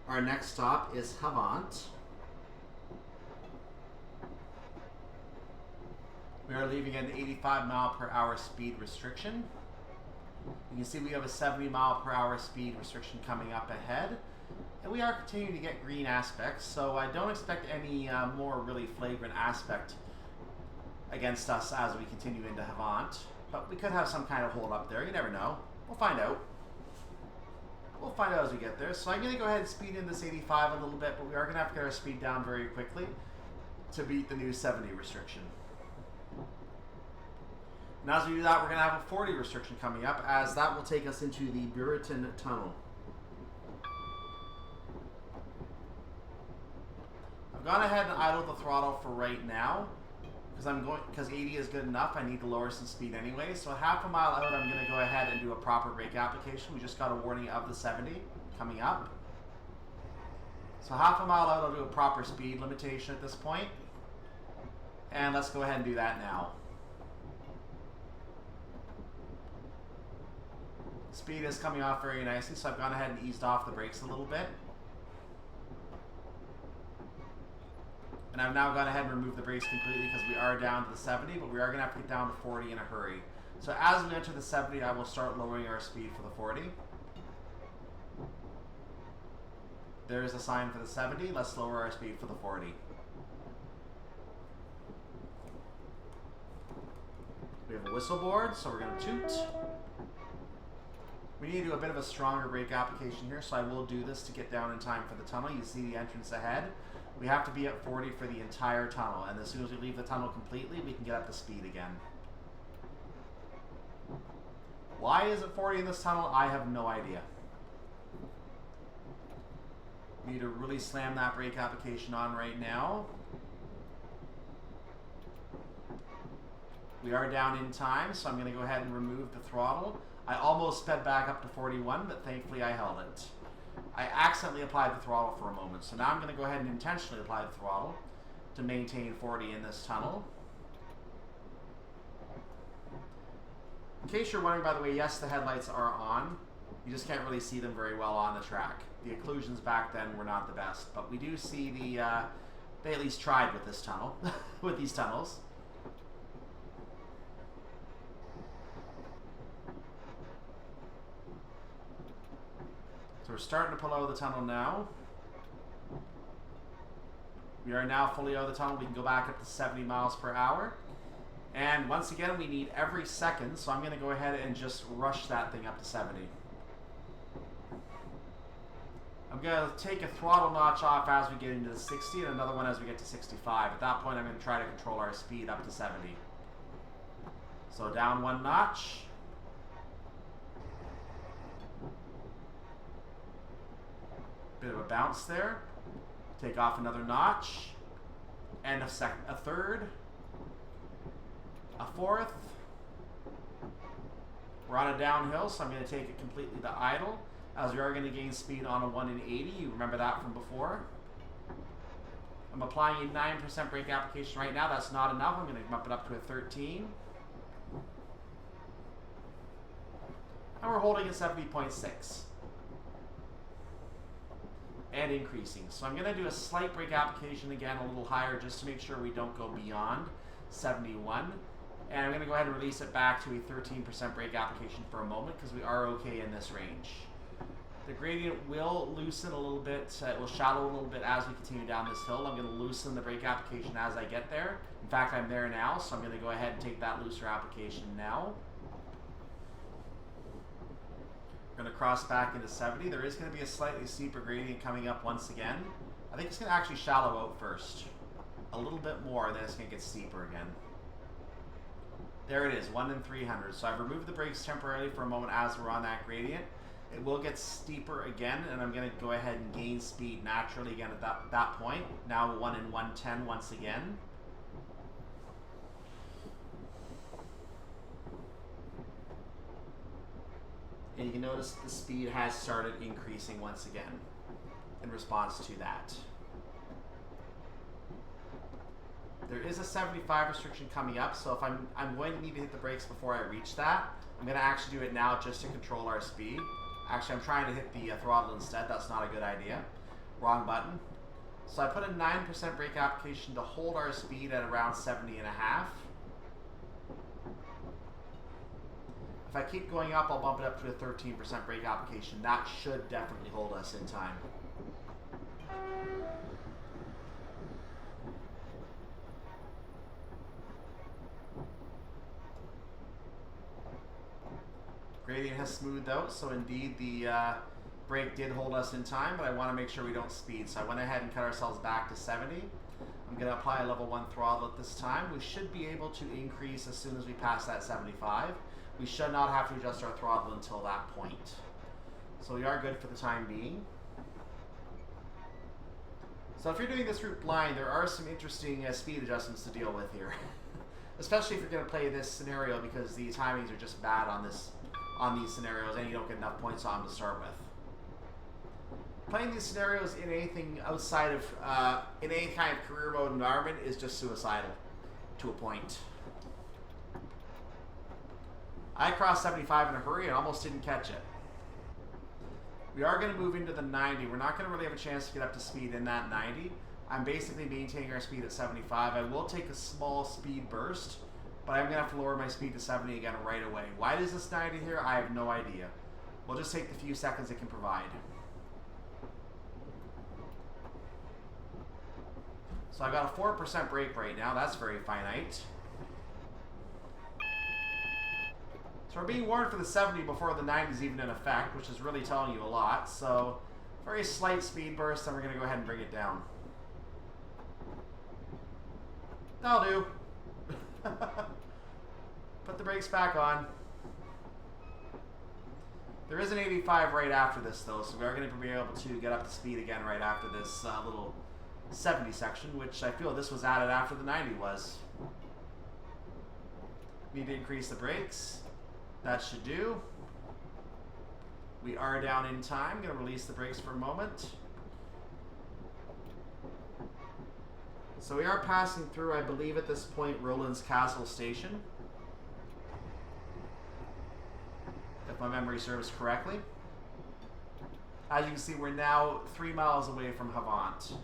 Our next stop is Havant. We are leaving an 85 mile per hour speed restriction. You can see we have a 70 mile per hour speed restriction coming up ahead. And we are continuing to get green aspects, so I don't expect any more really flagrant aspect against us as we continue into Havant. But we could have some kind of hold up there, you never know. We'll find out. We'll find out as we get there. So I'm going to go ahead and speed in this 85 a little bit, but we are going to have to get our speed down very quickly to beat the new 70 restriction. And as we do that, we're going to have a 40 restriction coming up, as that will take us into the Fratton tunnel. I've gone ahead and idled the throttle for right now, because 80 is good enough. I need to lower some speed anyway. So half a mile out, I'm going to go ahead and do a proper brake application. We just got a warning of the 70 coming up. So half a mile out, I'll do a proper speed limitation at this point. And let's go ahead and do that now. Speed is coming off very nicely, so I've gone ahead and eased off the brakes a little bit. And I've now gone ahead and removed the brakes completely because we are down to the 70, but we are going to have to get down to 40 in a hurry. So as we enter the 70, I will start lowering our speed for the 40. There is a sign for the 70. Let's lower our speed for the 40. We have a whistle board, so we're going to toot. We need to do a bit of a stronger brake application here, so I will do this to get down in time for the tunnel. You see the entrance ahead. We have to be at 40 for the entire tunnel, and as soon as we leave the tunnel completely, we can get up to speed again. Why is it 40 in this tunnel? I have no idea. We need to really slam that brake application on right now. We are down in time, so I'm going to go ahead and remove the throttle. I almost sped back up to 41, but thankfully I held it. I accidentally applied the throttle for a moment, so now I'm going to go ahead and intentionally apply the throttle to maintain 40 in this tunnel. In case you're wondering, by the way, yes, the headlights are on. You just can't really see them very well on the track. The occlusions back then were not the best, but we do see the, they at least tried with this tunnel, with these tunnels. So we're starting to pull out of the tunnel now. We are now fully out of the tunnel. We can go back up to 70 miles per hour. And once again, we need every second, so I'm going to go ahead and just rush that thing up to 70. I'm going to take a throttle notch off as we get into the 60 and another one as we get to 65. At that point, I'm going to try to control our speed up to 70. So down one notch. Bit of a bounce there. Take off another notch. And a third. A fourth. We're on a downhill, so I'm going to take it completely to idle, as we are going to gain speed on a 1 in 80. You remember that from before. I'm applying a 9% brake application right now. That's not enough. I'm going to bump it up to a 13. And we're holding at 70.6. And increasing. So I'm going to do a slight brake application again, a little higher, just to make sure we don't go beyond 71. And I'm going to go ahead and release it back to a 13% brake application for a moment, because we are okay in this range. The gradient will loosen a little bit. It will shallow a little bit as we continue down this hill. I'm going to loosen the brake application as I get there. In fact, I'm there now, so I'm going to go ahead and take that looser application now. We're going to cross back into 70. There is going to be a slightly steeper gradient coming up once again. I think it's going to actually shallow out first. A little bit more, and then it's going to get steeper again. There it is, 1 in 300. So I've removed the brakes temporarily for a moment as we're on that gradient. It will get steeper again, and I'm going to go ahead and gain speed naturally again at that point. Now 1 in 110 once again. And you can notice the speed has started increasing once again in response to that. There is a 75 restriction coming up, so if I'm going to need to hit the brakes before I reach that. I'm going to actually do it now just to control our speed. Actually, I'm trying to hit the throttle instead. That's not a good idea. Wrong button. So I put a 9% brake application to hold our speed at around 70 and a half. If I keep going up, I'll bump it up to a 13% brake application. That should definitely hold us in time. Gradient has smoothed out, so indeed the brake did hold us in time, but I want to make sure we don't speed. So I went ahead and cut ourselves back to 70. I'm going to apply a level 1 throttle at this time. We should be able to increase as soon as we pass that 75. We should not have to adjust our throttle until that point. So we are good for the time being. So if you're doing this route blind, there are some interesting speed adjustments to deal with here. Especially if you're going to play this scenario, because the timings are just bad on these scenarios and you don't get enough points on them to start with. Playing these scenarios in anything outside of, in any kind of career mode environment is just suicidal to a point. I crossed 75 in a hurry and almost didn't catch it. We are going to move into the 90. We're not going to really have a chance to get up to speed in that 90. I'm basically maintaining our speed at 75. I will take a small speed burst, but I'm going to have to lower my speed to 70 again right away. Why does this 90 here? I have no idea. We'll just take the few seconds it can provide. So I've got a 4% brake right now. That's very finite. So we're being warned for the 70 before the 90 is even in effect, which is really telling you a lot. So very slight speed burst, and we're going to go ahead and bring it down. That'll do. Put the brakes back on. There is an 85 right after this, though, so we are going to be able to get up to speed again right after this little 70 section, which I feel this was added after the 90 was. Need to increase the brakes. That should do. We are down in time. Going to release the brakes for a moment. So we are passing through, I believe at this point, Rowland's Castle Station, if my memory serves correctly. As you can see, we're now 3 miles away from Havant.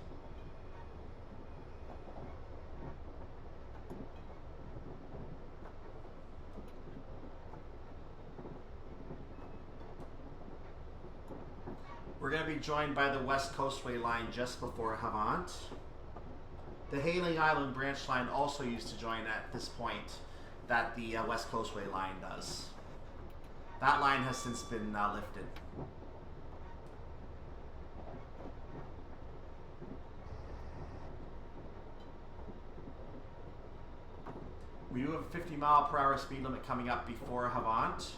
We're going to be joined by the West Coastway line just before Havant. The Hailing Island branch line also used to join at this point that the West Coastway line does. That line has since been lifted. We do have a 50-mile-per-hour speed limit coming up before Havant.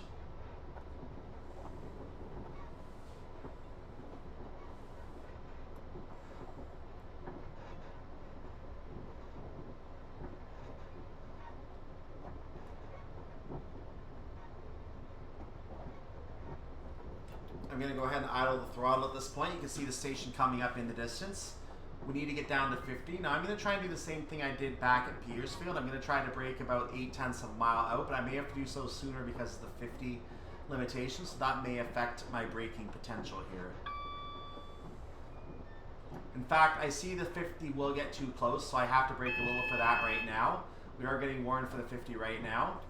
I'm going to go ahead and idle the throttle at this point. You can see the station coming up in the distance. We need to get down to 50. Now I'm going to try and do the same thing I did back at Petersfield. I'm going to try to brake about 0.8 of a mile out, but I may have to do so sooner because of the 50 limitation, so that may affect my braking potential here. In fact, I see the 50 will get too close, so I have to brake a little for that right now. We are getting warned for the 50 right now.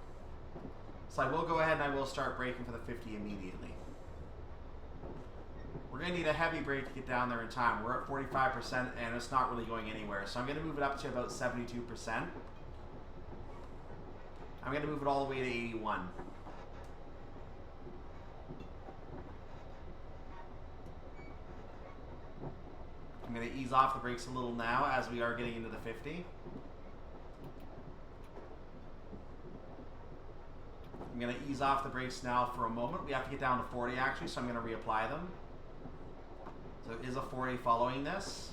So I will go ahead and I will start braking for the 50 immediately. We're going to need a heavy brake to get down there in time. We're at 45% and it's not really going anywhere. So I'm going to move it up to about 72%. I'm going to move it all the way to 81. I'm going to ease off the brakes a little now as we are getting into the 50. I'm going to ease off the brakes now for a moment. We have to get down to 40 actually, so I'm going to reapply them. So it is a 40 following this.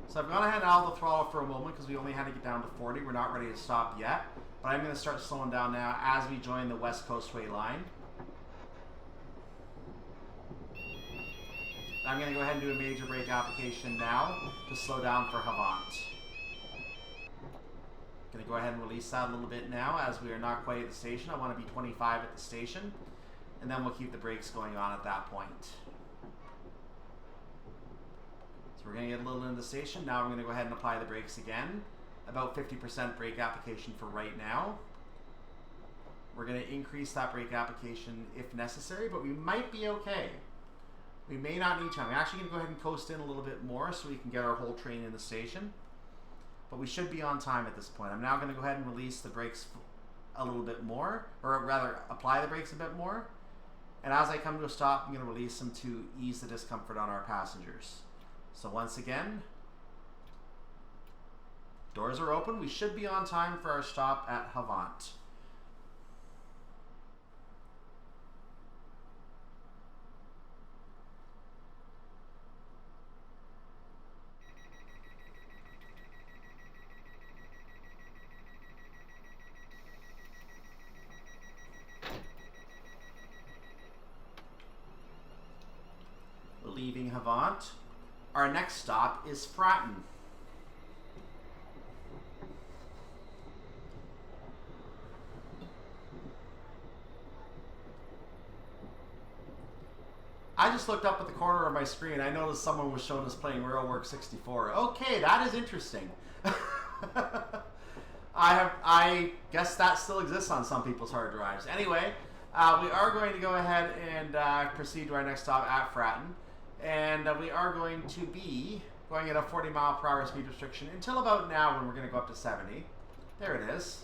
So I've gone ahead and out of the throttle for a moment because we only had to get down to 40. We're not ready to stop yet. But I'm going to start slowing down now as we join the West Coastway line. I'm going to go ahead and do a major brake application now to slow down for Havant. Going to go ahead and release that a little bit now as we are not quite at the station. I want to be 25 at the station, and then we'll keep the brakes going on at that point. So we're going to get a little into the station. Now we're going to go ahead and apply the brakes again. About 50% brake application for right now. We're going to increase that brake application if necessary, but we might be okay. We may not need to. I'm actually going to go ahead and coast in a little bit more so we can get our whole train in the station. But we should be on time at this point. I'm now going to go ahead and release the brakes a little bit more, or rather apply the brakes a bit more. And as I come to a stop, I'm going to release them to ease the discomfort on our passengers. So once again, doors are open. We should be on time for our stop at Havant. Leaving Havant. Our next stop is Fratton. I just looked up at the corner of my screen. I noticed someone was showing us playing Railwork 64. Okay, that is interesting. I guess that still exists on some people's hard drives. Anyway, we are going to go ahead and proceed to our next stop at Fratton. And we are going to be going at a 40-mile-per-hour speed restriction until about now, when we're going to go up to 70. There it is.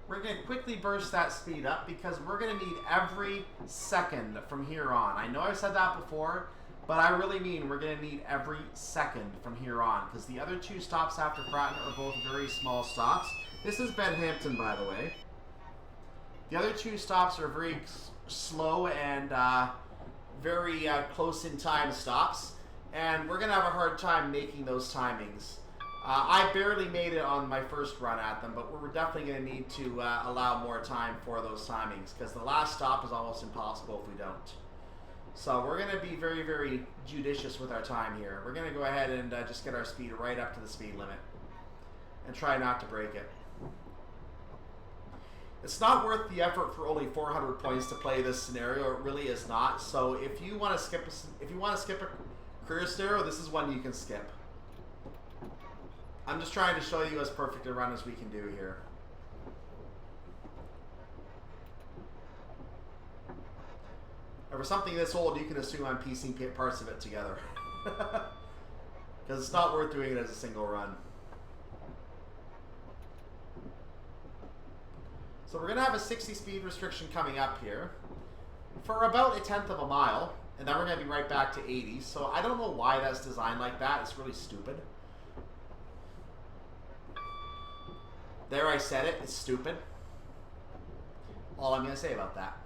We're going to quickly burst that speed up because we're going to need every second from here on. I know I've said that before, but I really mean we're going to need every second from here on, because the other two stops after Fratton are both very small stops. This is Bedhampton, by the way. The other two stops are very slow and very close in time stops, and we're gonna have a hard time making those timings. I barely made it on my first run at them, but we're definitely gonna need to allow more time for those timings, because the last stop is almost impossible if we don't. So we're gonna be very, very judicious with our time here. We're gonna go ahead and just get our speed right up to the speed limit and try not to break it. It's not worth the effort for only 400 points to play this scenario. It really is not. So if you want to skip a career scenario, this is one you can skip. I'm just trying to show you as perfect a run as we can do here. And for something this old, you can assume I'm piecing parts of it together. Because it's not worth doing it as a single run. So we're going to have a 60 speed restriction coming up here for about 1/10 of a mile, and then we're going to be right back to 80. So I don't know why that's designed like that. It's really stupid. There, I said it. It's stupid. All I'm going to say about that.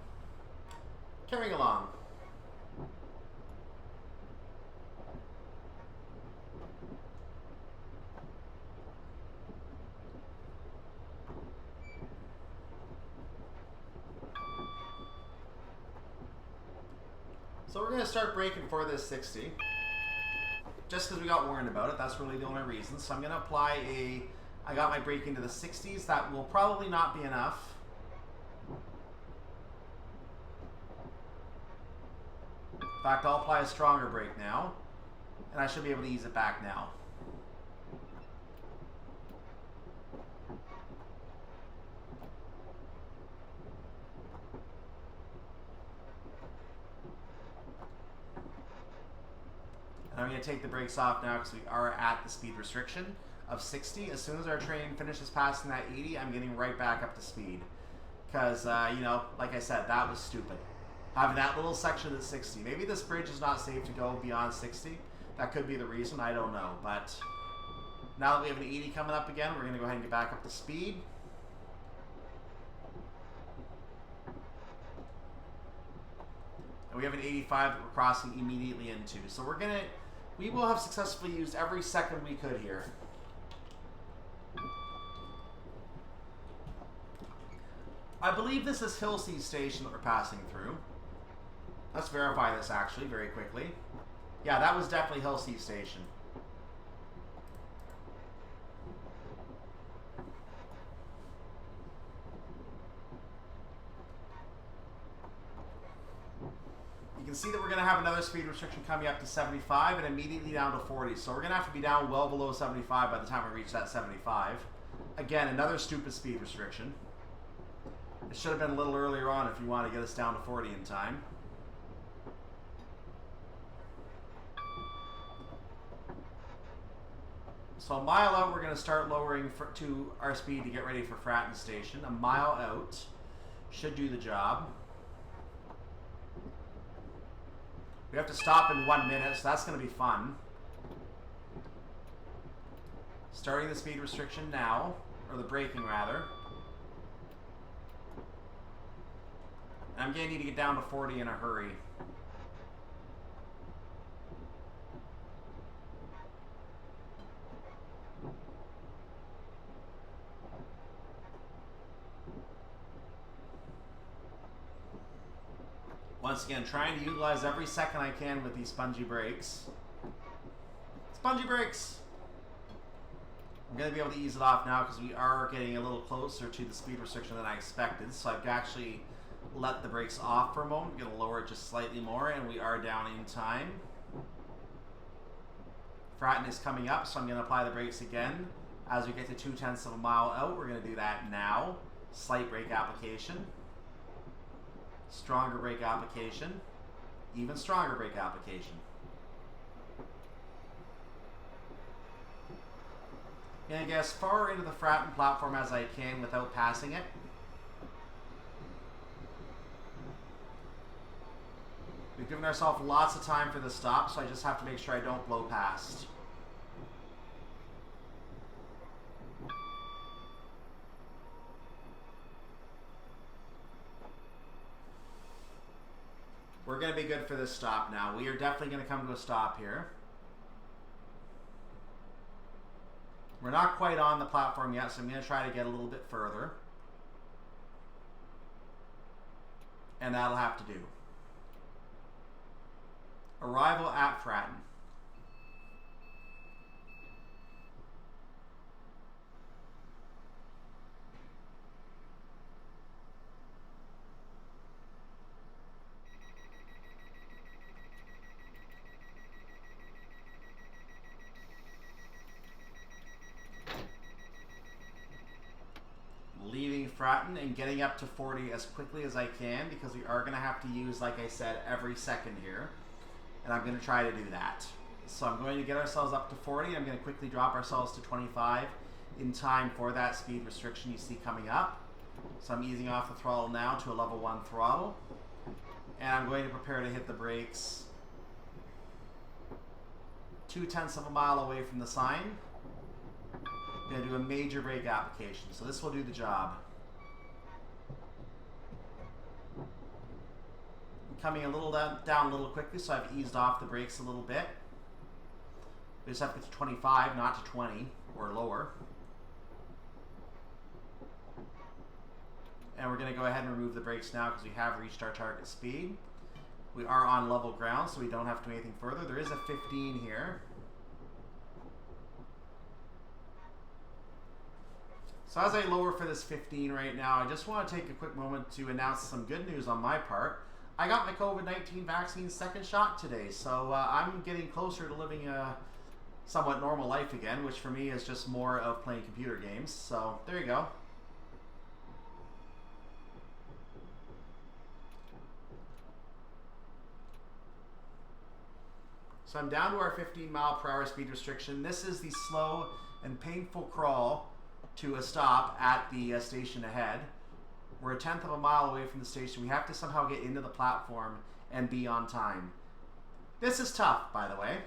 Carrying along. So we're going to start braking for this 60. Just because we got warned about it, that's really the only reason. So I'm going to apply I got my braking to the 60s. That will probably not be enough. In fact, I'll apply a stronger brake now, and I should be able to ease it back now. And I'm going to take the brakes off now because we are at the speed restriction of 60. As soon as our train finishes passing that 80, I'm getting right back up to speed. Because, you know, like I said, that was stupid. Having that little section at 60. Maybe this bridge is not safe to go beyond 60. That could be the reason. I don't know. But now that we have an 80 coming up again, we're going to go ahead and get back up to speed. And we have an 85 that we're crossing immediately into. So we will have successfully used every second we could here. I believe this is Southsea station that we're passing through. Let's verify this actually very quickly. Yeah, that was definitely Southsea station. can see that we're going to have another speed restriction coming up to 75 and immediately down to 40. So we're going to have to be down well below 75 by the time we reach that 75. Again, another stupid speed restriction. It should have been a little earlier on if you want to get us down to 40 in time. So a mile out, we're going to start lowering to our speed to get ready for Fratton Station. A mile out should do the job. We have to stop in 1 minute, so that's going to be fun. Starting the speed restriction now, or the braking rather. I'm going to need to get down to 40 in a hurry. Once again, trying to utilize every second I can with these spongy brakes. Spongy brakes! I'm going to be able to ease it off now because we are getting a little closer to the speed restriction than I expected. So I've actually let the brakes off for a moment. I'm going to lower it just slightly more, and we are down in time. Fratton is coming up, so I'm going to apply the brakes again. As we get to 0.2 of a mile out, we're going to do that now. Slight brake application. Stronger brake application. Even stronger brake application. I'm going to get as far into the Fratton platform as I can without passing it. We've given ourselves lots of time for the stop, so I just have to make sure I don't blow past. We're going to be good for this stop now. We are definitely going to come to a stop here. We're not quite on the platform yet, so I'm going to try to get a little bit further. And that'll have to do. Arrival at Fratton. Leaving Fratton and getting up to 40 as quickly as I can because we are going to have to use, like I said, every second here. And I'm going to try to do that. So I'm going to get ourselves up to 40. I'm going to quickly drop ourselves to 25 in time for that speed restriction you see coming up. So I'm easing off the throttle now to a level 1 throttle. And I'm going to prepare to hit the brakes 0.2 of a mile away from the sign. I'm going to do a major brake application. So this will do the job. Coming a little down a little quickly, so I've eased off the brakes a little bit. We just have to get to 25, not to 20 or lower. And we're going to go ahead and remove the brakes now because we have reached our target speed. We are on level ground, so we don't have to do anything further. There is a 15 here. So as I lower for this 15 right now, I just want to take a quick moment to announce some good news on my part. I got my COVID-19 vaccine second shot today, so I'm getting closer to living a somewhat normal life again, which for me is just more of playing computer games. So there you go. So I'm down to our 15 mile per hour speed restriction. This is the slow and painful crawl to a stop at the station ahead. We're 1/10 of a mile away from the station. We have to somehow get into the platform and be on time. This is tough, by the way.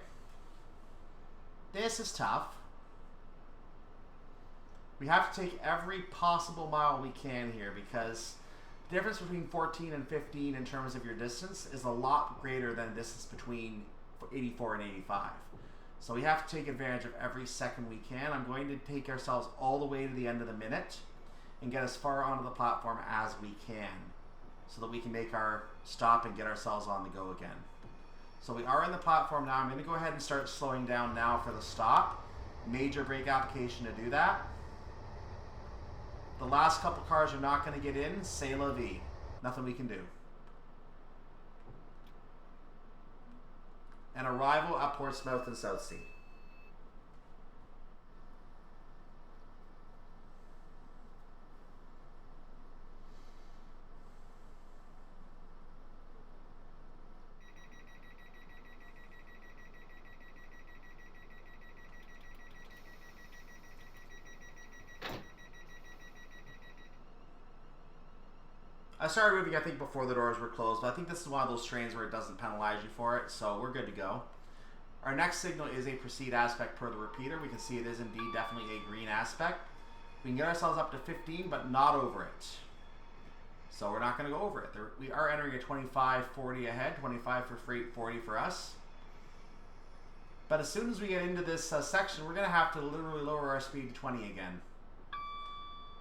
This is tough. We have to take every possible mile we can here because the difference between 14 and 15 in terms of your distance is a lot greater than the distance between 84 and 85. So we have to take advantage of every second we can. I'm going to take ourselves all the way to the end of the minute and get as far onto the platform as we can so that we can make our stop and get ourselves on the go again. So we are in the platform now. I'm going to go ahead and start slowing down now for the stop. Major brake application to do that. The last couple cars are not going to get in. C'est la vie. Nothing we can do. and arrival at Portsmouth and Southsea. I started moving, I think, before the doors were closed, but I think this is one of those trains where it doesn't penalize you for it, so we're good to go. Our next signal is a proceed aspect per the repeater. We can see it is indeed definitely a green aspect. We can get ourselves up to 15, but not over it. So we're not going to go over it. We are entering a 25-40 ahead, 25 for freight, 40 for us. But as soon as we get into this section, we're going to have to literally lower our speed to 20 again.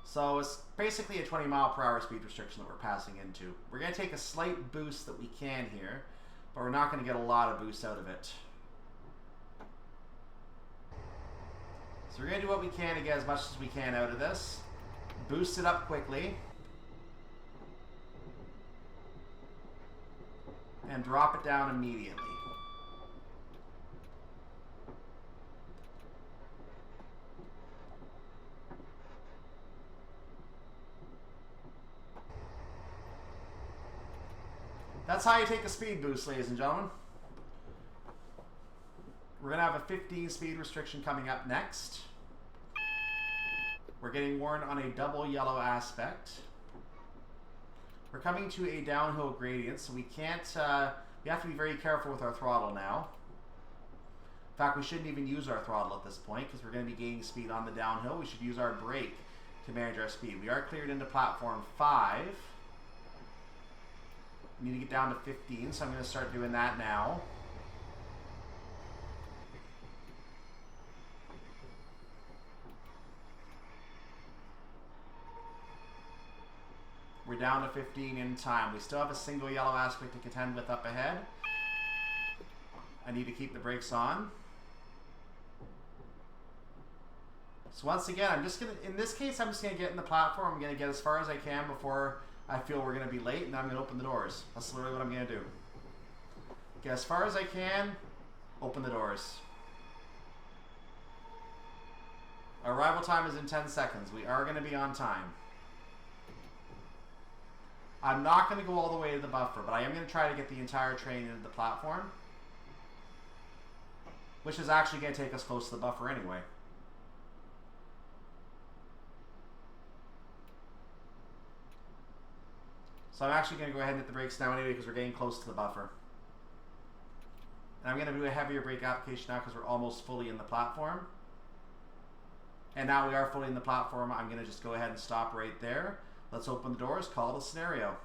So it's basically a 20 mile per hour speed restriction that we're passing into. We're going to take a slight boost that we can here, but we're not going to get a lot of boost out of it. So we're going to do what we can to get as much as we can out of this. Boost it up quickly. And drop it down immediately. That's how you take a speed boost, ladies and gentlemen. We're going to have a 15 speed restriction coming up next. We're getting warned on a double yellow aspect. We're coming to a downhill gradient, so we can't, we have to be very careful with our throttle now. In fact, we shouldn't even use our throttle at this point because we're going to be gaining speed on the downhill. We should use our brake to manage our speed. We are cleared into platform 5. We need to get down to 15, so I'm going to start doing that now. We're down to 15 in time. We still have a single yellow aspect to contend with up ahead. I need to keep the brakes on. So once again, I'm just going to, in this case, I'm just going to get in the platform. I'm going to get as far as I can before I feel we're going to be late, and then I'm going to open the doors. That's literally what I'm going to do. Get as far as I can, open the doors. Our arrival time is in 10 seconds. We are going to be on time. I'm not going to go all the way to the buffer, but I am going to try to get the entire train into the platform, which is actually going to take us close to the buffer anyway. So I'm actually going to go ahead and hit the brakes now anyway because we're getting close to the buffer. And I'm going to do a heavier brake application now because we're almost fully in the platform. And now we are fully in the platform. I'm going to just go ahead and stop right there. Let's open the doors, call the scenario.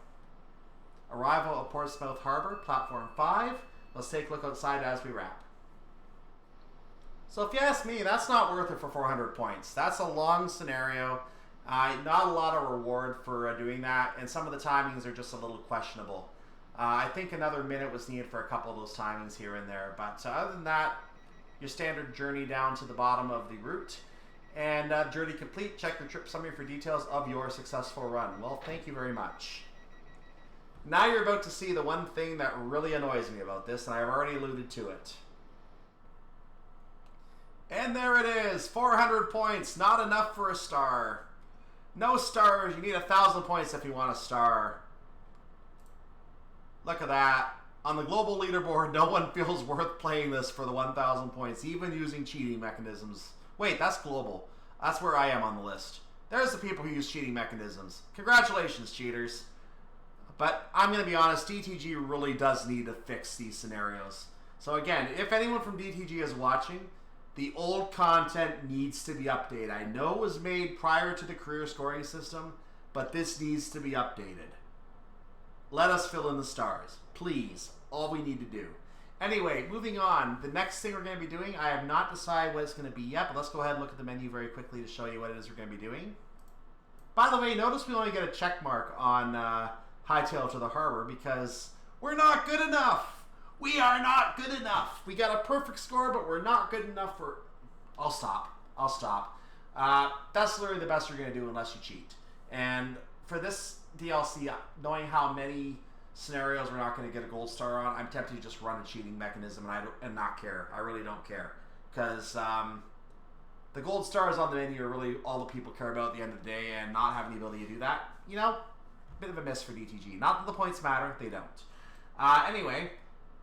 Arrival at Portsmouth Harbour, platform 5. Let's take a look outside as we wrap. So if you ask me, that's not worth it for 400 points. That's a long scenario. Not a lot of reward for doing that, and some of the timings are just a little questionable. I think another minute was needed for a couple of those timings here and there, but other than that, your standard journey down to the bottom of the route. And journey complete. Check your trip summary for details of your successful run. Well, thank you very much. Now you're about to see the one thing that really annoys me about this, and I've already alluded to it. And there it is, 400 points, not enough for a star. No stars, you need 1,000 points if you want a star. Look at that. On the global leaderboard, no one feels worth playing this for the 1,000 points, even using cheating mechanisms. Wait, that's global. That's where I am on the list. There's the people who use cheating mechanisms. Congratulations, cheaters. But I'm going to be honest, DTG really does need to fix these scenarios. So again, if anyone from DTG is watching, the old content needs to be updated. I know it was made prior to the career scoring system, but this needs to be updated. Let us fill in the stars. Please. All we need to do. Anyway, moving on. The next thing we're going to be doing, I have not decided what it's going to be yet, but let's go ahead and look at the menu very quickly to show you what it is we're going to be doing. By the way, notice we only get a check mark on Hightail to the Harbour because we're not good enough. We are not good enough. We got a perfect score, but we're not good enough for... I'll stop. I'll stop. That's literally the best you're going to do unless you cheat. And for this DLC, knowing how many scenarios we're not going to get a gold star on, I'm tempted to just run a cheating mechanism and not care. I really don't care. Because the gold stars on the menu are really all the people care about at the end of the day, and not having the ability to do that, you know, bit of a miss for DTG. Not that the points matter, they don't. Anyway,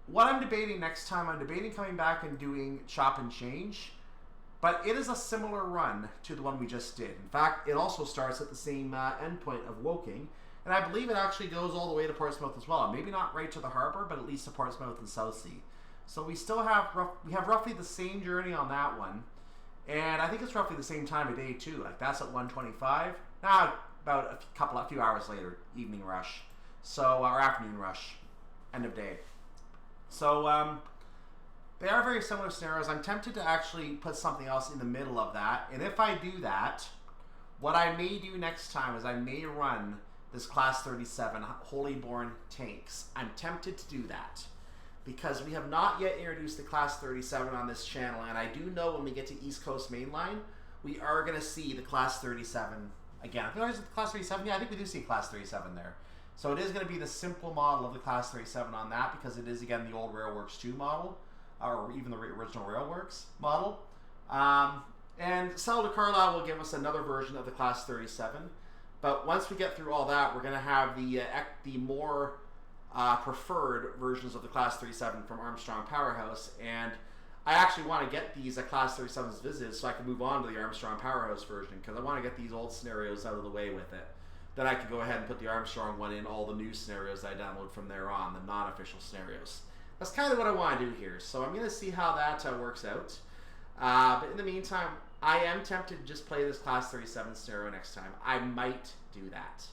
what I'm debating next time, I'm debating coming back and doing chop and change, but it is a similar run to the one we just did. In fact, it also starts at the same endpoint of Woking, and I believe it actually goes all the way to Portsmouth as well. Maybe not right to the harbour, but at least to Portsmouth and Southsea. So we still have roughly the same journey on that one, and I think it's roughly the same time of day too. Like that's at 1:25. Now about a few hours later, evening rush, so or afternoon rush, end of day. So they are very similar scenarios. I'm tempted to actually put something else in the middle of that, and if I do that, what I may do next time is I may run this Class 37 Holyborn tanks. I'm tempted to do that, because we have not yet introduced the Class 37 on this channel, and I do know when we get to East Coast Mainline, we are going to see the Class 37 again. I think there's the Class 37. Yeah, I think we do see Class 37 there. So it is going to be the simple model of the Class 37 on that, because it is, again, the old Railworks 2 model, or even the original Railworks model. And Seldon Carlisle will give us another version of the Class 37. But once we get through all that, we're going to have the more preferred versions of the Class 37 from Armstrong Powerhouse, and I actually want to get these Class 37s visited so I can move on to the Armstrong Powerhouse version, because I want to get these old scenarios out of the way with it. Then I can go ahead and put the Armstrong one in all the new scenarios I download from there on, the non-official scenarios. That's kind of what I want to do here, so I'm going to see how that works out. But in the meantime, I am tempted to just play this Class 37 scenario next time. I might do that.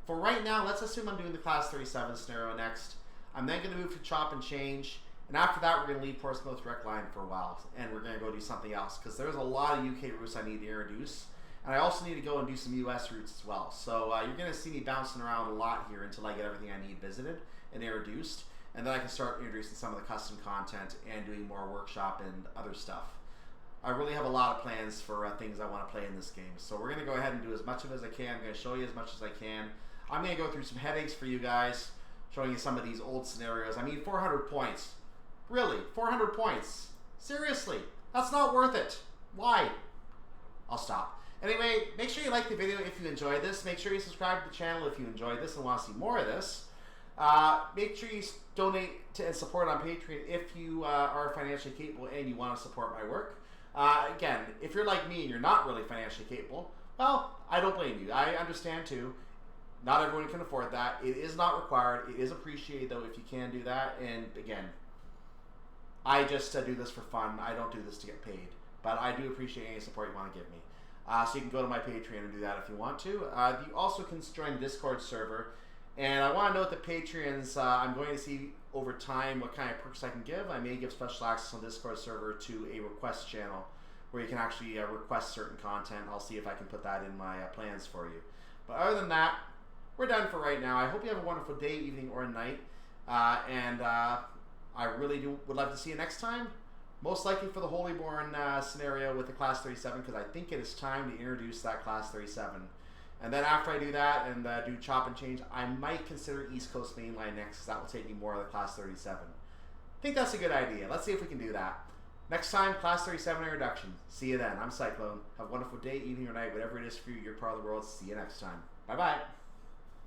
For right now, let's assume I'm doing the Class 37 scenario next. I'm then going to move to chop and change, and after that we're going to leave Portsmouth Rec Line for a while, and we're going to go do something else, because there's a lot of UK routes I need to introduce, and I also need to go and do some US routes as well. So you're going to see me bouncing around a lot here until I get everything I need visited and introduced, and then I can start introducing some of the custom content and doing more workshop and other stuff. I really have a lot of plans for things I want to play in this game. So we're going to go ahead and do as much of it as I can. I'm going to show you as much as I can. I'm going to go through some headaches for you guys, showing you some of these old scenarios. I mean, 400 points. Really? 400 points? Seriously? That's not worth it. Why? I'll stop. Anyway, make sure you like the video if you enjoyed this. Make sure you subscribe to the channel if you enjoyed this and want to see more of this. Make sure you donate and support on Patreon if you are financially capable and you want to support my work. Again, if you're like me and you're not really financially capable, well, I don't blame you. I understand too. Not everyone can afford that. It is not required. It is appreciated, though, if you can do that. And again, I just do this for fun. I don't do this to get paid. But I do appreciate any support you want to give me. So you can go to my Patreon and do that if you want to. You also can join the Discord server. And I want to note that Patreons, I'm going to see over time what kind of perks I can give. I may give special access on the Discord server to a request channel where you can actually request certain content. I'll see if I can put that in my plans for you. But other than that, we're done for right now. I hope you have a wonderful day, evening, or night. I really would love to see you next time. Most likely for the Holyborn scenario with the Class 37, because I think it is time to introduce that Class 37. And then after I do that and do chop and change, I might consider East Coast Mainline next, because that will take me more of the Class 37. I think that's a good idea. Let's see if we can do that. Next time, Class 37 introduction. See you then. I'm Cyclone. Have a wonderful day, evening, or night, whatever it is for you. You're part of the world. See you next time. Bye-bye.